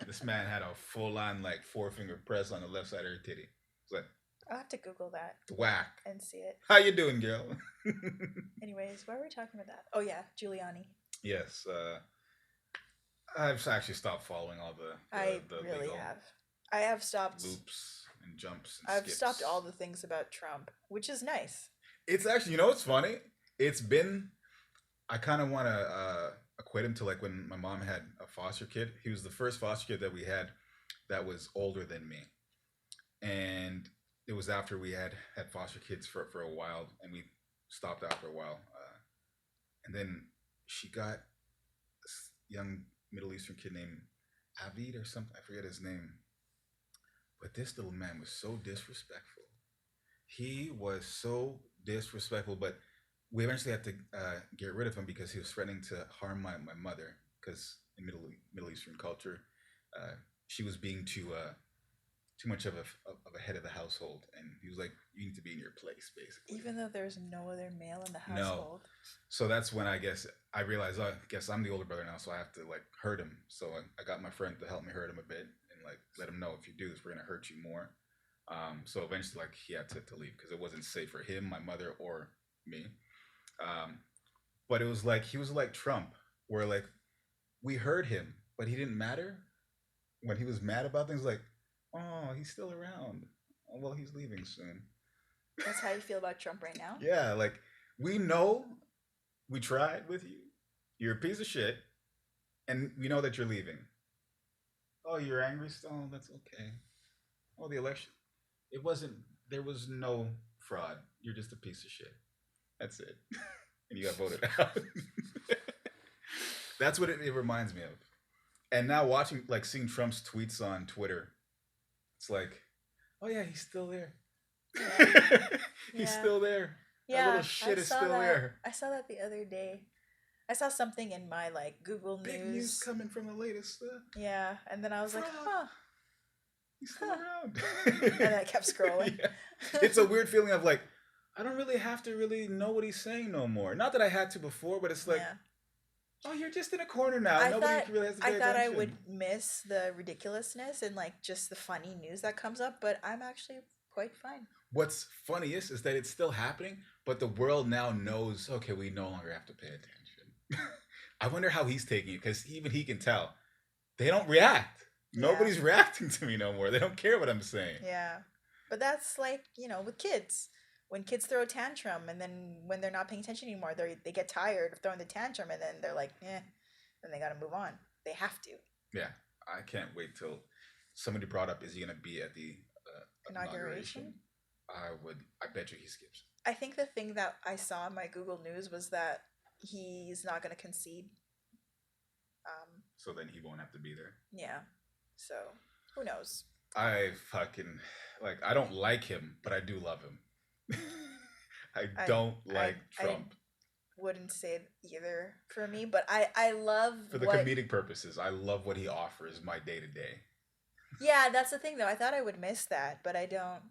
This man had a full-on, like, four-finger press on the left side of her titty. It's like, I'll have to Google that whack. and see it. How you doing, girl? Anyways, why were we talking about that? Oh, yeah, Giuliani. Yes. I've actually stopped following all the I really legal have. I have stopped. loops and jumps and I've skips. stopped all the things about Trump, which is nice. It's actually, you know what's funny? It's been, I kind of want to equate him to like when my mom had a foster kid. He was the first foster kid that we had that was older than me. And it was after we had foster kids for a while, and we stopped after a while. And then she got this young Middle Eastern kid named Avid or something. I forget his name. But this little man was so disrespectful. He was so disrespectful, but we eventually had to get rid of him because he was threatening to harm my mother. Because in Middle Eastern culture, she was being too much of a head of the household, and he was like, "You need to be in your place," basically. Even though there's no other male in the No. household. So that's when I realized, I guess I'm the older brother now, so I have to like hurt him. So I got my friend to help me hurt him a bit and like let him know, if you do this, we're gonna hurt you more. So eventually, like, he had to leave because it wasn't safe for him, my mother, or me. But it was like he was like Trump, where like we heard him, but he didn't matter. When he was mad about things, like, oh, he's still around. Oh, well, he's leaving soon. That's how you feel about Trump right now? Yeah, like, we know we tried with you. You're a piece of shit, and we know that you're leaving. Oh, you're angry still? That's okay. Oh, the election. There was no fraud. You're just a piece of shit. That's it. And you got voted out. That's what it reminds me of. And now seeing Trump's tweets on Twitter, it's like, oh yeah, he's still there. He's still there. Yeah, that little shit is still there. I saw that the other day. I saw something in my like Google Big news coming from the latest stuff. Yeah, and then I was like, huh. He's still around. And I kept scrolling. Yeah. It's a weird feeling of like, I don't really have to really know what he's saying no more. Not that I had to before, but it's like, oh, you're just in a corner now. Nobody really has to pay attention. I would miss the ridiculousness and like just the funny news that comes up, but I'm actually quite fine. What's funniest is that it's still happening, but the world now knows, okay, we no longer have to pay attention. I wonder how he's taking it, because even he can tell. They don't react. Nobody's reacting to me no more. They don't care what I'm saying. Yeah. But that's like, with kids. When kids throw a tantrum, and then when they're not paying attention anymore, they get tired of throwing the tantrum, and then they're like, then they got to move on. They have to. Yeah. I can't wait till somebody brought up, is he going to be at the inauguration? Inauguration? I bet you he skips. I think the thing that I saw in my Google News was that he's not going to concede. So then he won't have to be there. Yeah. So who knows? I fucking I don't like him, but I do love him. I don't like Trump. I wouldn't say either for me, but I love for the comedic purposes. I love what he offers my day to day. Yeah, that's the thing though. I thought I would miss that, but I don't.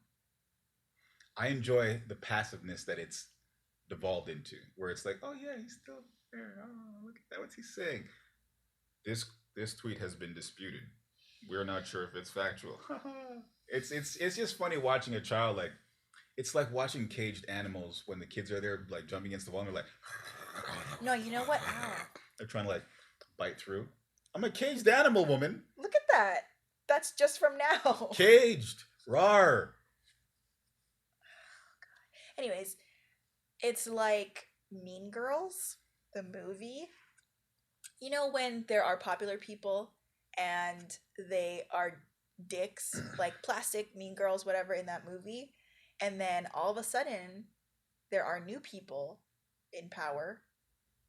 I enjoy the passiveness that it's devolved into, where it's like, oh yeah, he's still there. Oh, look at that. What's he saying? This tweet has been disputed. We're not sure if it's factual. It's just funny watching a child it's like watching caged animals when the kids are there jumping against the wall and they're like, no, you know what? Ow. They're trying to bite through. I'm a caged animal, woman. Look at that. That's just from now. Caged. Rawr. Anyways, it's like Mean Girls, the movie. You know when there are popular people and they are dicks, like plastic Mean Girls, whatever, in that movie, and then all of a sudden there are new people in power,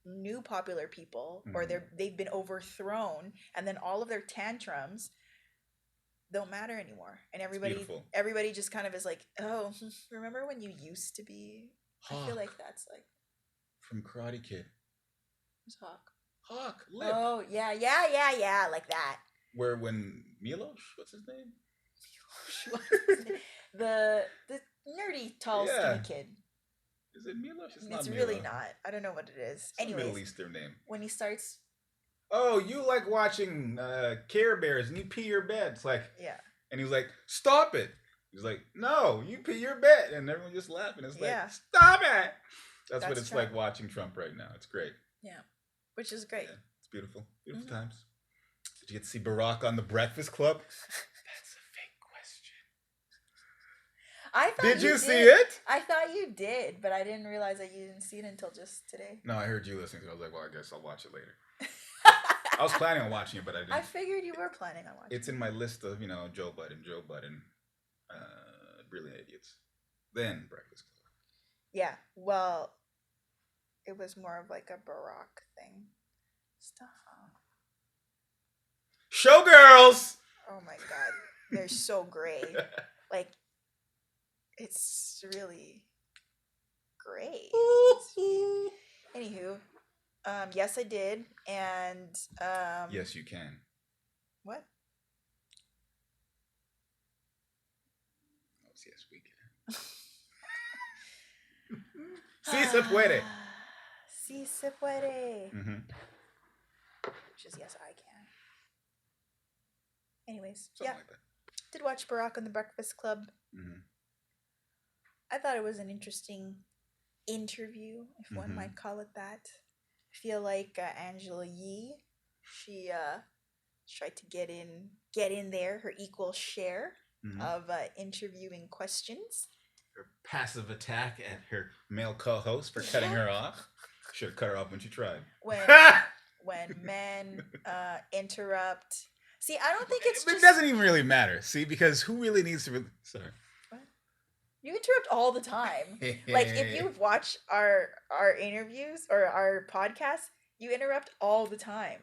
new popular people, or they've been overthrown, and then all of their tantrums don't matter anymore, and everybody just kind of is like, oh, remember when you used to be? Hawk. I feel like that's like from Karate Kid. Who's Hawk? Hawk, Lip. Oh, yeah, like that. Where when Milos, what's his name? the nerdy, tall, skinny kid. Is it Milos? It's really not. I don't know what it is. Anyways, Middle Eastern name. When he starts... Oh, you like watching Care Bears and you pee your bed. It's like... Yeah. And he was like, stop it. He's like, no, you pee your bed. And everyone just laughing. It's like, stop it. That's what it's Trump. Like watching Trump right now. It's great. Yeah. Which is great. Yeah, it's beautiful. Beautiful times. Did you get to see Barack on The Breakfast Club? That's a fake question. I thought did you see it? I thought you did, but I didn't realize that you didn't see it until just today. No, I heard you listening to it. I was like, well, I guess I'll watch it later. I was planning on watching it, but I didn't. I figured you were planning on watching it. It's in my list of, Joe Budden, Brilliant Idiots. Then Breakfast Club. Yeah, well, it was more of like a Barack thing. Stuff. Showgirls! Oh my god. They're so gray. It's really great. Anywho, yes, I did. And, yes, you can. What? Oh, yes, we can. Sí se puede. Sí se puede. Mm-hmm. Which is yes, I can. Anyways, something like that. Did watch Barack on The Breakfast Club. Mm-hmm. I thought it was an interesting interview, if one might call it that. I feel like Angela Yee, she tried to get in there, her equal share of interviewing questions. Her passive attack at her male co-host for cutting her off. Should have cut her off when she tried. When men interrupt. See, I don't think it's It doesn't even really matter. See, because who really needs to... Sorry. What? You interrupt all the time. Like, if you watch our interviews or our podcasts, you interrupt all the time.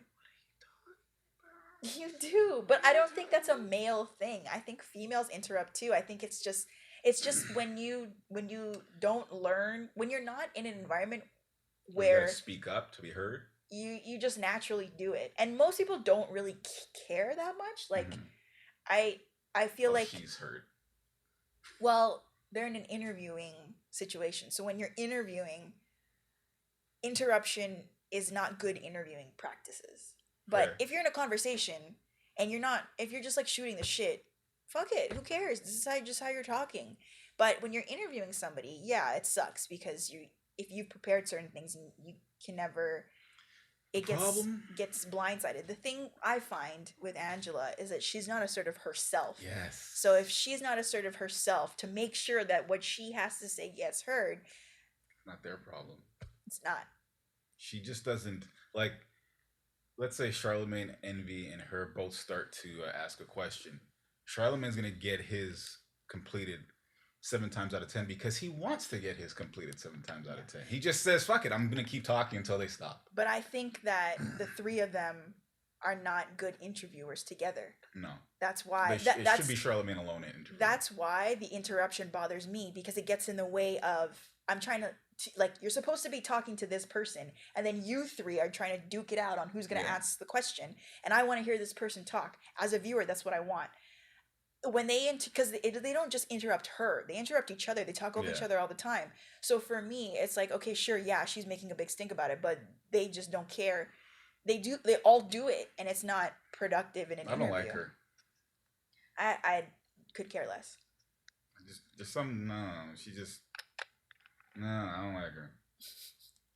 You do, but I don't think that's a male thing. I think females interrupt too. I think it's just when you don't learn, when you're not in an environment where you gotta speak up to be heard. You just naturally do it, and most people don't really care that much. Like, I feel like she's heard. Well, they're in an interviewing situation, so when you're interviewing, interruption is not good interviewing practices. But if you're in a conversation and if you're just like shooting the shit, fuck it, who cares? This is just how you're talking. But when you're interviewing somebody, yeah, it sucks because if you've prepared certain things and you can never. It gets blindsided. The thing I find with Angela is that she's not assertive herself. Yes. So if she's not assertive herself to make sure that what she has to say gets heard, not their problem. It's not. She just doesn't let's say Charlemagne, Envy, and her both start to ask a question. Charlemagne's gonna get his completed 7 times out of 10 because he wants to get his completed 7 times out of 10. He just says, "Fuck it, I'm gonna keep talking until they stop." But I think that the three of them are not good interviewers together. No, that's why it should be Charlemagne alone in interview. That's why the interruption bothers me, because it gets in the way of I'm trying to like, you're supposed to be talking to this person, and then you three are trying to duke it out on who's going to ask the question, and I want to hear this person talk. As a viewer, that's what I want. When because they don't just interrupt her, they interrupt each other, they talk over each other all the time. So for me, it's like, okay, sure, yeah, she's making a big stink about it, but they just don't care. They all do it, and it's not productive in an interview. I don't like her. I could care less. There's some I don't like her.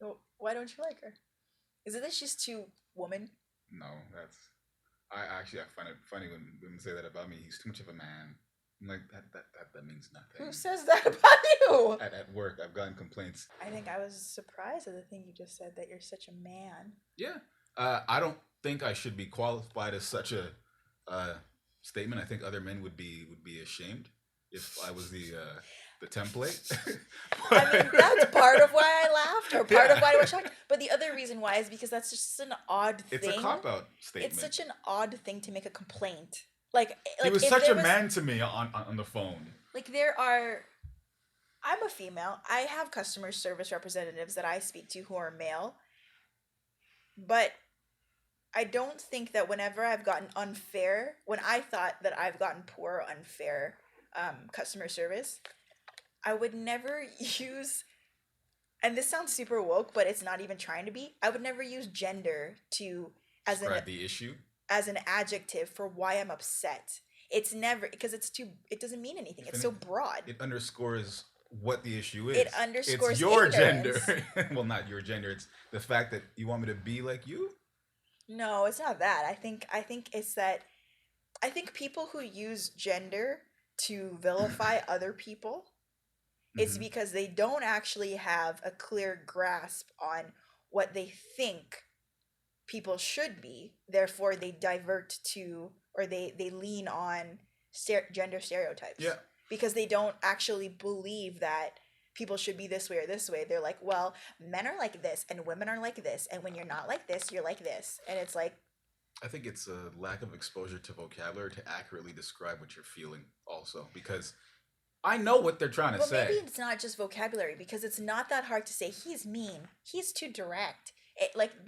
Well, why don't you like her? Is it that she's too woman? No, I find it funny when women say that about me. He's too much of a man. I'm like, that means nothing. Who says that about you? At work, I've gotten complaints. I think I was surprised at the thing you just said, that you're such a man. Yeah. I don't think I should be qualified as such a statement. I think other men would be ashamed if I was the template. I mean, that's part of why I laughed, or part of why I was shocked. But the other reason why is because that's just an odd thing. It's a cop-out statement. It's such an odd thing to make a complaint. Like he was such a man to me on the phone. Like I'm a female. I have customer service representatives that I speak to who are male. But I don't think that whenever I've gotten when I thought that I've gotten poor or unfair customer service, I would never use, and this sounds super woke, but it's not even trying to be, I would never use gender to describe the issue as an adjective for why I'm upset. It's never, because it doesn't mean anything. It's so broad. It underscores what the issue is. It underscores it's your ignorance. Gender. Well, not your gender. It's the fact that you want me to be like you. No, it's not that. I think it's that. I think people who use gender to vilify other people, it's because they don't actually have a clear grasp on what they think people should be. Therefore, they divert to, or they lean on gender stereotypes. Yeah. Because they don't actually believe that people should be this way or this way. They're like, well, men are like this and women are like this, and when you're not like this, you're like this. And it's like, I think it's a lack of exposure to vocabulary to accurately describe what you're feeling also, because I know what they're trying to say. Maybe it's not just vocabulary, because it's not that hard to say he's mean, he's too direct.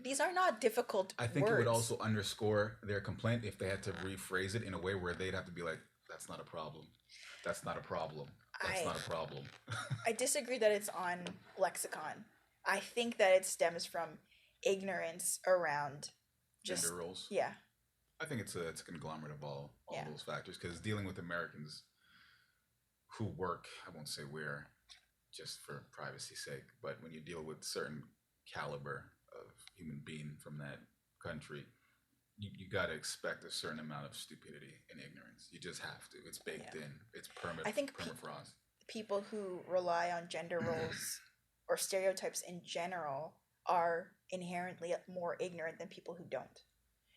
These are not difficult I think words. It would also underscore their complaint if they had to rephrase it in a way where they'd have to be like, that's not a problem. That's not a problem. That's not a problem. I disagree that it's on lexicon. I think that it stems from ignorance around just gender roles. Yeah. I think it's a conglomerate of all those factors, because dealing with Americans who work, I won't say where, just for privacy's sake, but when you deal with certain caliber of human being from that country, you got to expect a certain amount of stupidity and ignorance. You just have to. It's baked in. It's I think permafrost. People who rely on gender roles or stereotypes in general are inherently more ignorant than people who don't.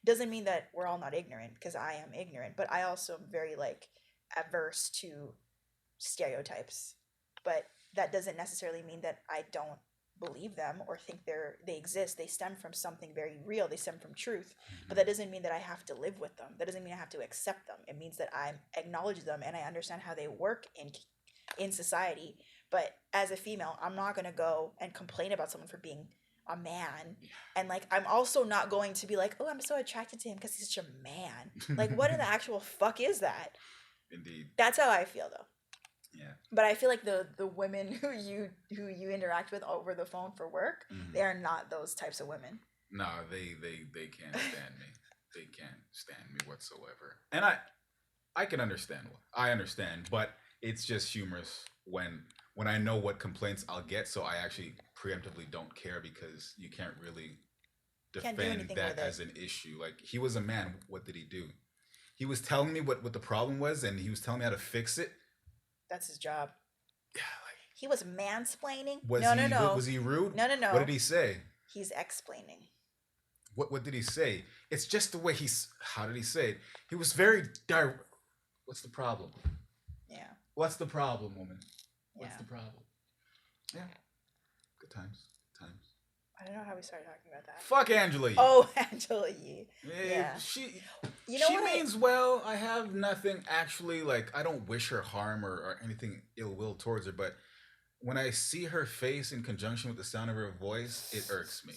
Doesn't mean that we're all not ignorant, because I am ignorant, but I also am very averse to stereotypes. But that doesn't necessarily mean that I don't believe them or think they exist. They stem from something very real. They stem from truth. But that doesn't mean that I have to live with them. That doesn't mean I have to accept them. It means that I acknowledge them and I understand how they work in society. But as a female, I'm not going to go and complain about someone for being a man. And I'm also not going to be like, oh, I'm so attracted to him because he's such a man. What in the actual fuck is that? Indeed. That's how I feel, though. Yeah. But I feel like the women who you interact with over the phone for work, they are not those types of women. No, they can't stand me. They can't stand me whatsoever. And I can understand. I understand, but it's just humorous when I know what complaints I'll get, so I actually preemptively don't care, because you can't really defend that as an issue. He was a man. What did he do? He was telling me what the problem was, and he was telling me how to fix it. That's his job. Yeah, he was mansplaining. No. Was he rude? No. What did he say? He's explaining. What did he say? It's just the way how did he say it? He was very What's the problem? Yeah. What's the problem, woman? What's Yeah. the problem? Yeah. Good times. Good times. I don't know how we started talking about that. Fuck Angela Yee. Oh, Angela Yee. Yeah. She What means well. I have nothing actually, like, I don't wish her harm or anything ill will towards her, but when I see her face in conjunction with the sound of her voice, it irks me.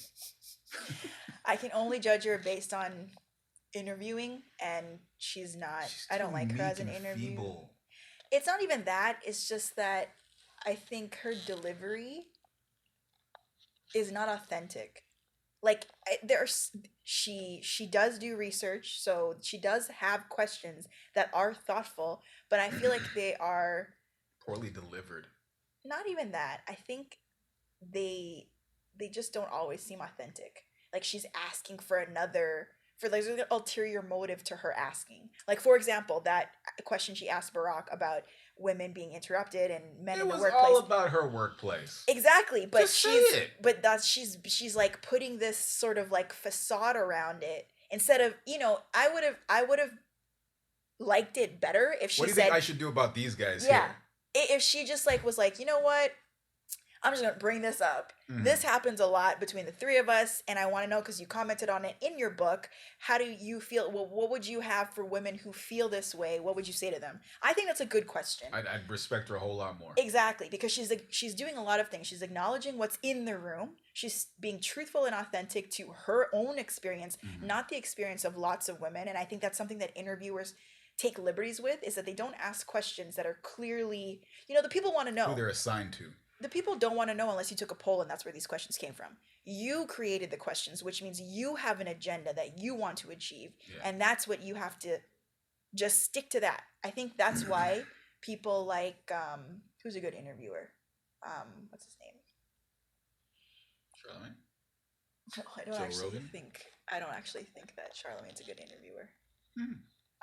I can only judge her based on interviewing, and she's not. I don't like her as an interview. Feeble. It's not even that. It's just that I think her delivery is not authentic. Like she does do research, so she does have questions that are thoughtful, but I feel like they are poorly delivered. Not even that. I think they just don't always seem authentic. Like she's asking for there's an ulterior motive to her asking. Like, for example, that question she asked Barack about women being interrupted and men in the workplace. It was all about her workplace. Exactly, but she's like putting this sort of like facade around it instead of, I would have liked it better if she said, "What do you think I should do about these guys?" Yeah, here? If she just like was like, you know what? I'm just going to bring this up. Mm-hmm. This happens a lot between the three of us, and I want to know, because you commented on it in your book, how do you feel? Well, what would you have for women who feel this way? What would you say to them? I think that's a good question. I'd respect her a whole lot more. Exactly, because she's doing a lot of things. She's acknowledging what's in the room. She's being truthful and authentic to her own experience, mm-hmm. not the experience of lots of women. And I think that's something that interviewers take liberties with, is that they don't ask questions that are clearly, the people want to know who they're assigned to. The people don't want to know unless you took a poll and that's where these questions came from. You created the questions, which means you have an agenda that you want to achieve. Yeah. And that's what you have to just stick to that. I think that's why people like, who's a good interviewer? What's his name? Charlemagne? No, I don't actually think that Charlemagne's a good interviewer.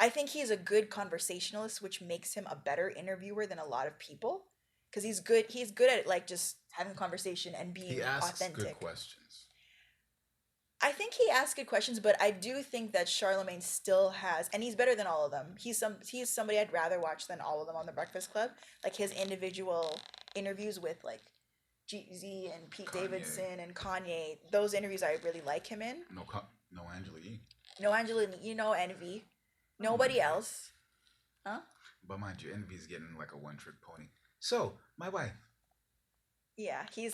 I think he's a good conversationalist, which makes him a better interviewer than a lot of people. Because he's good at like just having a conversation and being authentic. He asks good questions. I think he asks good questions, but I do think that Charlemagne still has, and he's better than all of them. He's somebody I'd rather watch than all of them on the Breakfast Club. Like his individual interviews with like Jeezy and Pete Davidson and Kanye. Those interviews I really like him in. No Angela Yee. No Angela Yee. No Envy. Nobody else. Huh? But mind you, Envy's getting like a one-trick pony. So, my wife. Yeah, he's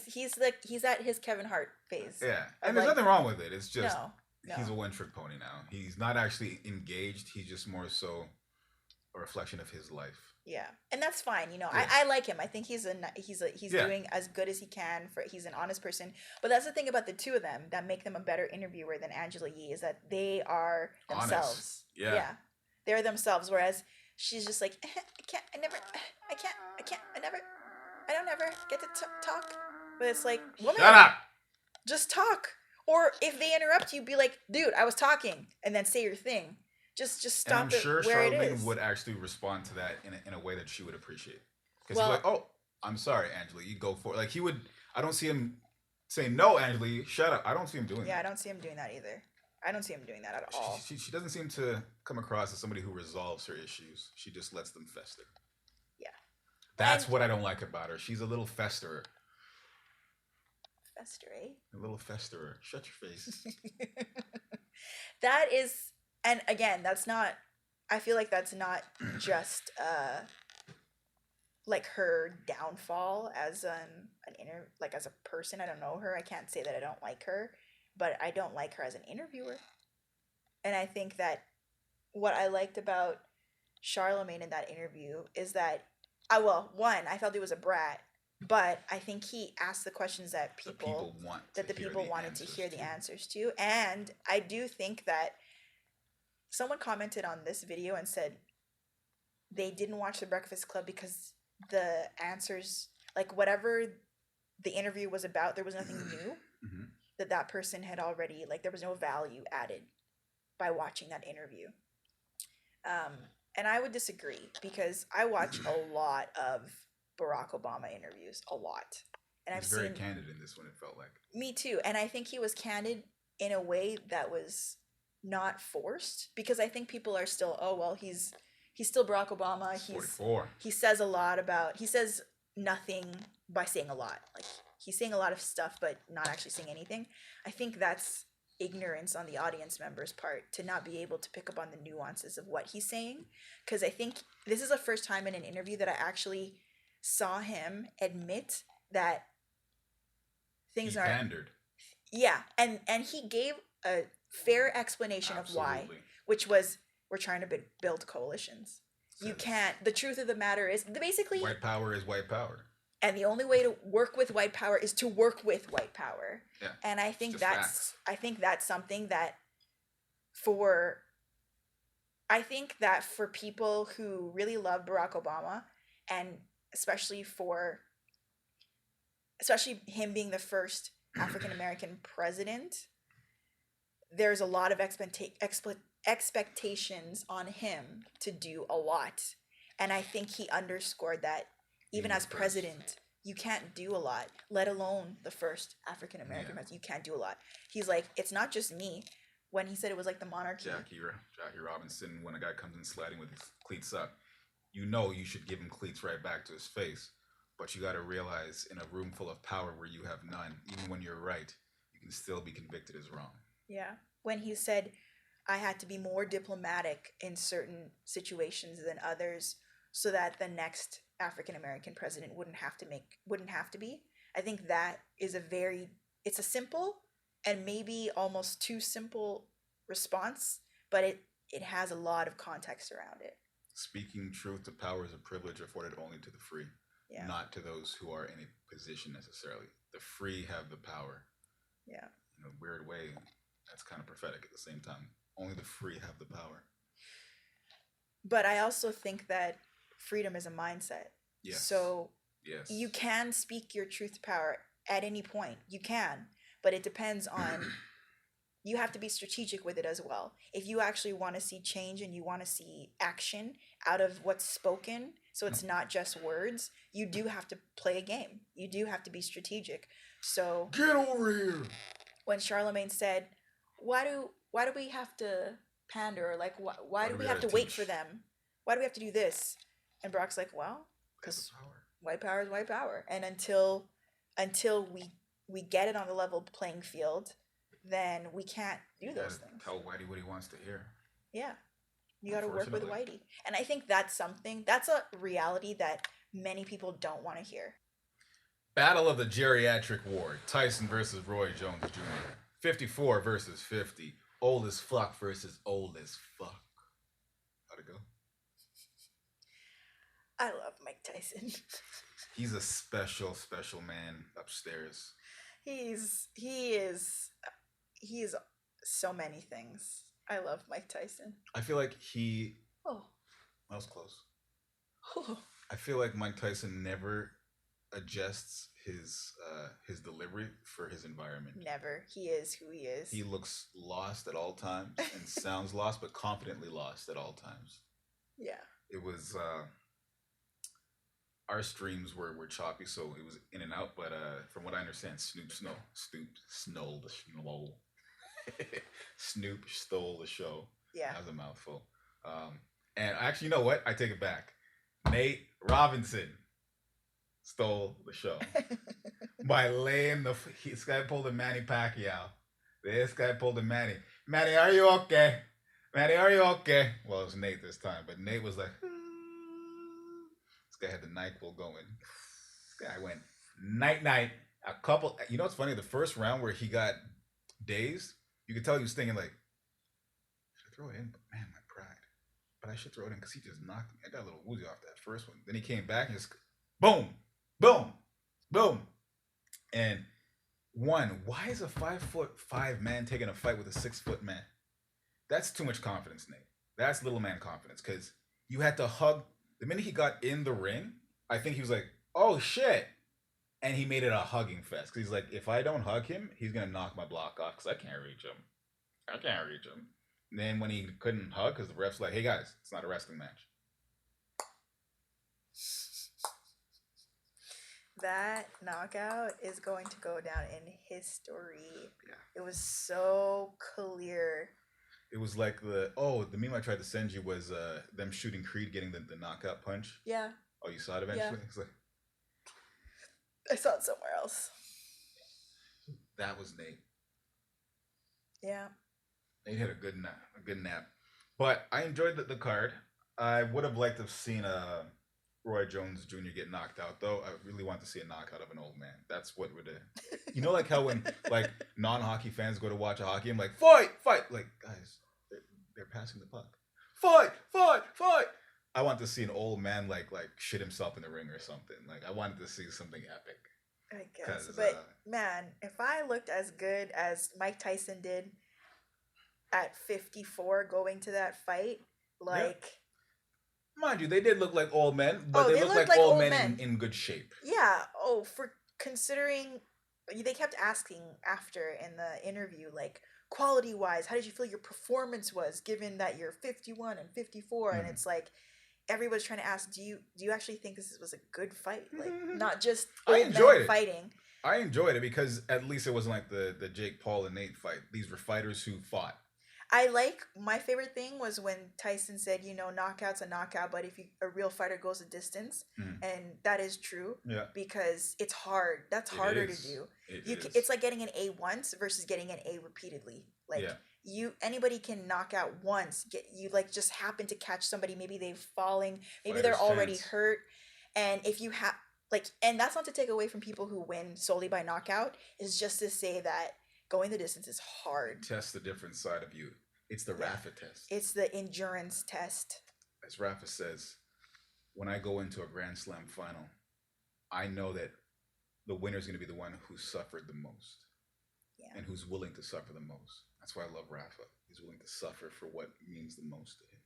at his Kevin Hart phase. Yeah, and there's nothing wrong with it. It's just he's a one-trick pony now. He's not actually engaged. He's just more so a reflection of his life. Yeah, and that's fine. Yeah. I like him. I think he's doing as good as he can. He's an honest person. But that's the thing about the two of them that make them a better interviewer than Angela Yee, is that they are themselves. Honest. Yeah, they're themselves. Whereas she's just like, I don't ever get to talk. But it's like, woman, shut up. Just talk. Or if they interrupt you, be like, dude, I was talking, and then say your thing. Just stop. And I'm sure Charlemagne would actually respond to that in a way that she would appreciate. Because he's like, oh, I'm sorry, Angela, you go for it. Like he would. I don't see him saying, no, Angela, shut up. I don't see him doing that. Yeah, I don't see him doing that either. I don't see him doing that at all. She doesn't seem to come across as somebody who resolves her issues. She just lets them fester. Yeah. That's what I don't like about her. She's a little festerer. Fester, eh? A little festerer. Shut your face. That is, and again, that's not, I feel like that's not just like her downfall as as a person. I don't know her. I can't say that I don't like her, but I don't like her as an interviewer. And I think that what I liked about Charlemagne in that interview is that, I felt he was a brat, but I think he asked the questions that the people wanted to hear the answers to. And I do think that someone commented on this video and said they didn't watch The Breakfast Club because the answers, like whatever the interview was about, there was nothing new. Mm-hmm. that person had already, like there was no value added by watching that interview. And I would disagree, because I watch a lot of Barack Obama interviews, a lot. And He's very candid in this one, it felt like. Me too. And I think he was candid in a way that was not forced, because I think people are still, he's He's still Barack Obama. He's 44. He says a lot about. He says nothing by saying a lot. Like he's saying a lot of stuff, but not actually saying anything. I think that's ignorance on the audience member's part to not be able to pick up on the nuances of what he's saying. Because I think this is the first time in an interview that I actually saw him admit that things are pandered. Yeah, and he gave a fair explanation Absolutely. of why, which was we're trying to build coalitions. You can't. The truth of the matter is basically white power is white power. And the only way to work with white power is to work with white power. Yeah. And I think that's something that for people who really love Barack Obama, and especially him being the first African American president, there's a lot of expectations on him to do a lot. And I think he underscored that even as president, you can't do a lot, let alone the first African American president. You can't do a lot. He's like, it's not just me. When he said it was like the monarchy. Jackie Robinson, when a guy comes in sliding with his cleats up, you should give him cleats right back to his face. But you got to realize in a room full of power where you have none, even when you're right, you can still be convicted as wrong. Yeah. When he said, I had to be more diplomatic in certain situations than others so that the next African American president wouldn't have to be. I think that is it's a simple and maybe almost too simple response, but it has a lot of context around it. Speaking truth to power is a privilege afforded only to the free, not to those who are in a position necessarily. The free have the power. Yeah. In a weird way, that's kind of prophetic at the same time. Only the free have the power. But I also think that freedom is a mindset. Yes. So you can speak your truth to power at any point. You can, but it depends on, you have to be strategic with it as well. If you actually want to see change and you want to see action out of what's spoken, so it's not just words, you do have to play a game. You do have to be strategic. So get over here. When Charlemagne said, why do we have to pander? Like, why do we have to wait for them? Why do we have to do this? And Brock's like, well, because white power is white power. And until we get it on the level playing field, then we can't do those things. Tell Whitey what he wants to hear. Yeah. You got to work with Whitey. And I think that's a reality that many people don't want to hear. Battle of the Geriatric Ward. Tyson versus Roy Jones Jr. 54 versus 50. Old as fuck versus old as fuck. How'd it go? I love Mike Tyson. He's a special man upstairs. He is so many things. I love Mike Tyson. I feel like that was close. I feel like Mike Tyson never adjusts his delivery for his environment. Never. He is who he is. He looks lost at all times and sounds lost, but confidently lost at all times. Yeah. It was our streams were choppy, so it was in and out. But from what I understand, Snoop stole the show. Yeah, that was a mouthful. And actually, you know what? I take it back. Nate Robinson stole the show by laying this guy pulled a Manny Pacquiao. This guy pulled a Manny. Manny, are you okay? Manny, are you okay? Well, it was Nate this time, but Nate was like, this guy had the NyQuil going. This guy went night. A couple, you know what's funny? The first round where he got dazed, you could tell he was thinking like, should I throw it in? But man, my pride. But I should throw it in because he just knocked me. I got a little woozy off that first one. Then he came back and just boom, boom, boom. And one, why is a 5'5" man taking a fight with a 6 foot man? That's too much confidence, Nate. That's little man confidence, because you had to hug. The minute he got in the ring, I think he was like, oh shit. And he made it a hugging fest. Because he's like, if I don't hug him, he's going to knock my block off because I can't reach him. And then when he couldn't hug, because the ref's like, hey guys, it's not a wrestling match. That knockout is going to go down in history. Yeah. It was so clear. It was like the meme I tried to send you was them shooting Creed getting the knockout punch. Yeah. Oh, you saw it eventually? Yeah. It's like, I saw it somewhere else. that was Nate. Yeah. Nate had a good nap. But I enjoyed the card. I would have liked to have seen Roy Jones Jr. get knocked out, though. I really want to see a knockout of an old man. That's what would you know, like how when like non-hockey fans go to watch a hockey, I'm like, fight! Like, guys, they're passing the puck. Fight! I want to see an old man like shit himself in the ring or something. Like I wanted to see something epic. I guess, but man, if I looked as good as Mike Tyson did at 54 going to that fight, like, mind you, they did look like old men, but they looked like old men in good shape. Yeah. Oh, for considering, they kept asking after in the interview, like, quality wise, how did you feel your performance was, given that you're 51 and 54, and it's like everybody's trying to ask, do you actually think this was a good fight, like not just old men fighting? I enjoyed it because at least it wasn't like the Jake Paul and Nate fight. These were fighters who fought. My favorite thing was when Tyson said, knockout's a knockout, but if a real fighter goes a distance, and that is true, because it's hard. That's harder to do. It's like getting an A once versus getting an A repeatedly. Like anybody can knock out once. You like just happen to catch somebody. Maybe they've falling. Maybe they're already hurt. And if you have and that's not to take away from people who win solely by knockout. It's just to say that going the distance is hard. Test the different side of you. It's the Rafa test. It's the endurance test. As Rafa says, when I go into a Grand Slam final, I know that the winner is going to be the one who suffered the most. Yeah. And who's willing to suffer the most. That's why I love Rafa. He's willing to suffer for what means the most to him.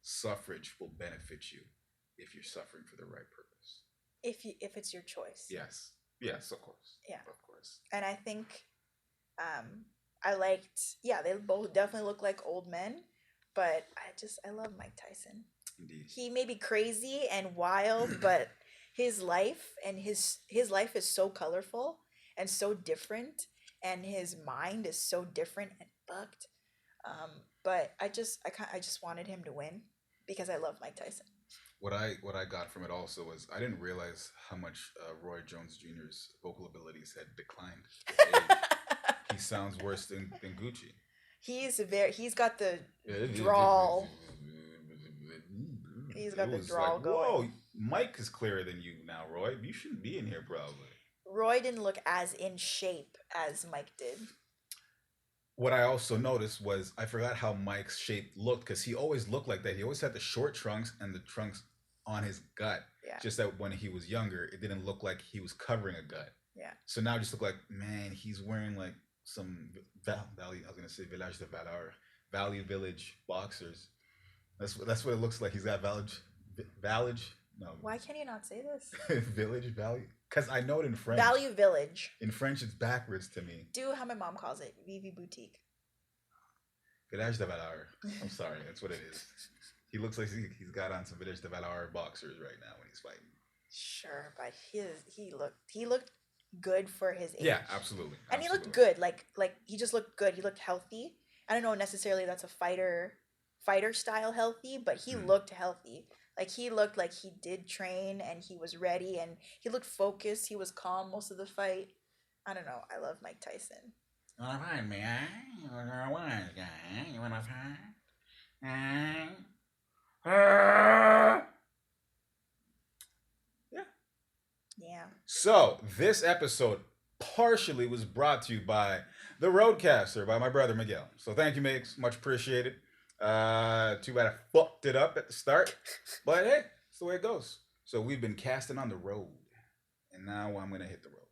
Suffrage will benefit you if you're suffering for the right purpose. If it's your choice. Yes, of course. Yeah. Of course. And I think I liked, they both definitely look like old men, but I love Mike Tyson. Indeed. He may be crazy and wild, but his life is so colorful and so different, and his mind is so different and fucked. But I just wanted him to win because I love Mike Tyson. What I got from it also was I didn't realize how much Roy Jones Jr.'s vocal abilities had declined. He sounds worse than Gucci. He's got the drawl. He's got the drawl like, going. Whoa, Mike is clearer than you now, Roy. You shouldn't be in here, probably. Roy didn't look as in shape as Mike did. What I also noticed was I forgot how Mike's shape looked because he always looked like that. He always had the short trunks and the trunks on his gut. Yeah. Just that when he was younger, it didn't look like he was covering a gut. Yeah. So now it just looked like, man, he's wearing like some Value. I was gonna say Village de Valor, Value Village boxers. That's what it looks like. He's got Village. No. Why can you not say this? Village Value. Because I know it in French. Value Village. In French, it's backwards to me. Do how my mom calls it. Vivi Boutique. Village de Valor. I'm sorry, that's what it is. He looks like he's got on some Village de Valor boxers right now when he's fighting. Sure, but he looked good for his age. Yeah, absolutely. And he looked good. Like he just looked good. He looked healthy. I don't know necessarily that's a fighter style healthy, but he looked healthy. Like he looked like he did train and he was ready and he looked focused. He was calm most of the fight. I don't know. I love Mike Tyson. You wanna fight me, eh? You wanna fight? Yeah. So this episode partially was brought to you by the RODECaster by my brother Miguel. So thank you, Migs. Much appreciated. Too bad I fucked it up at the start, but hey, it's the way it goes. So we've been casting on the road, and now I'm gonna hit the road.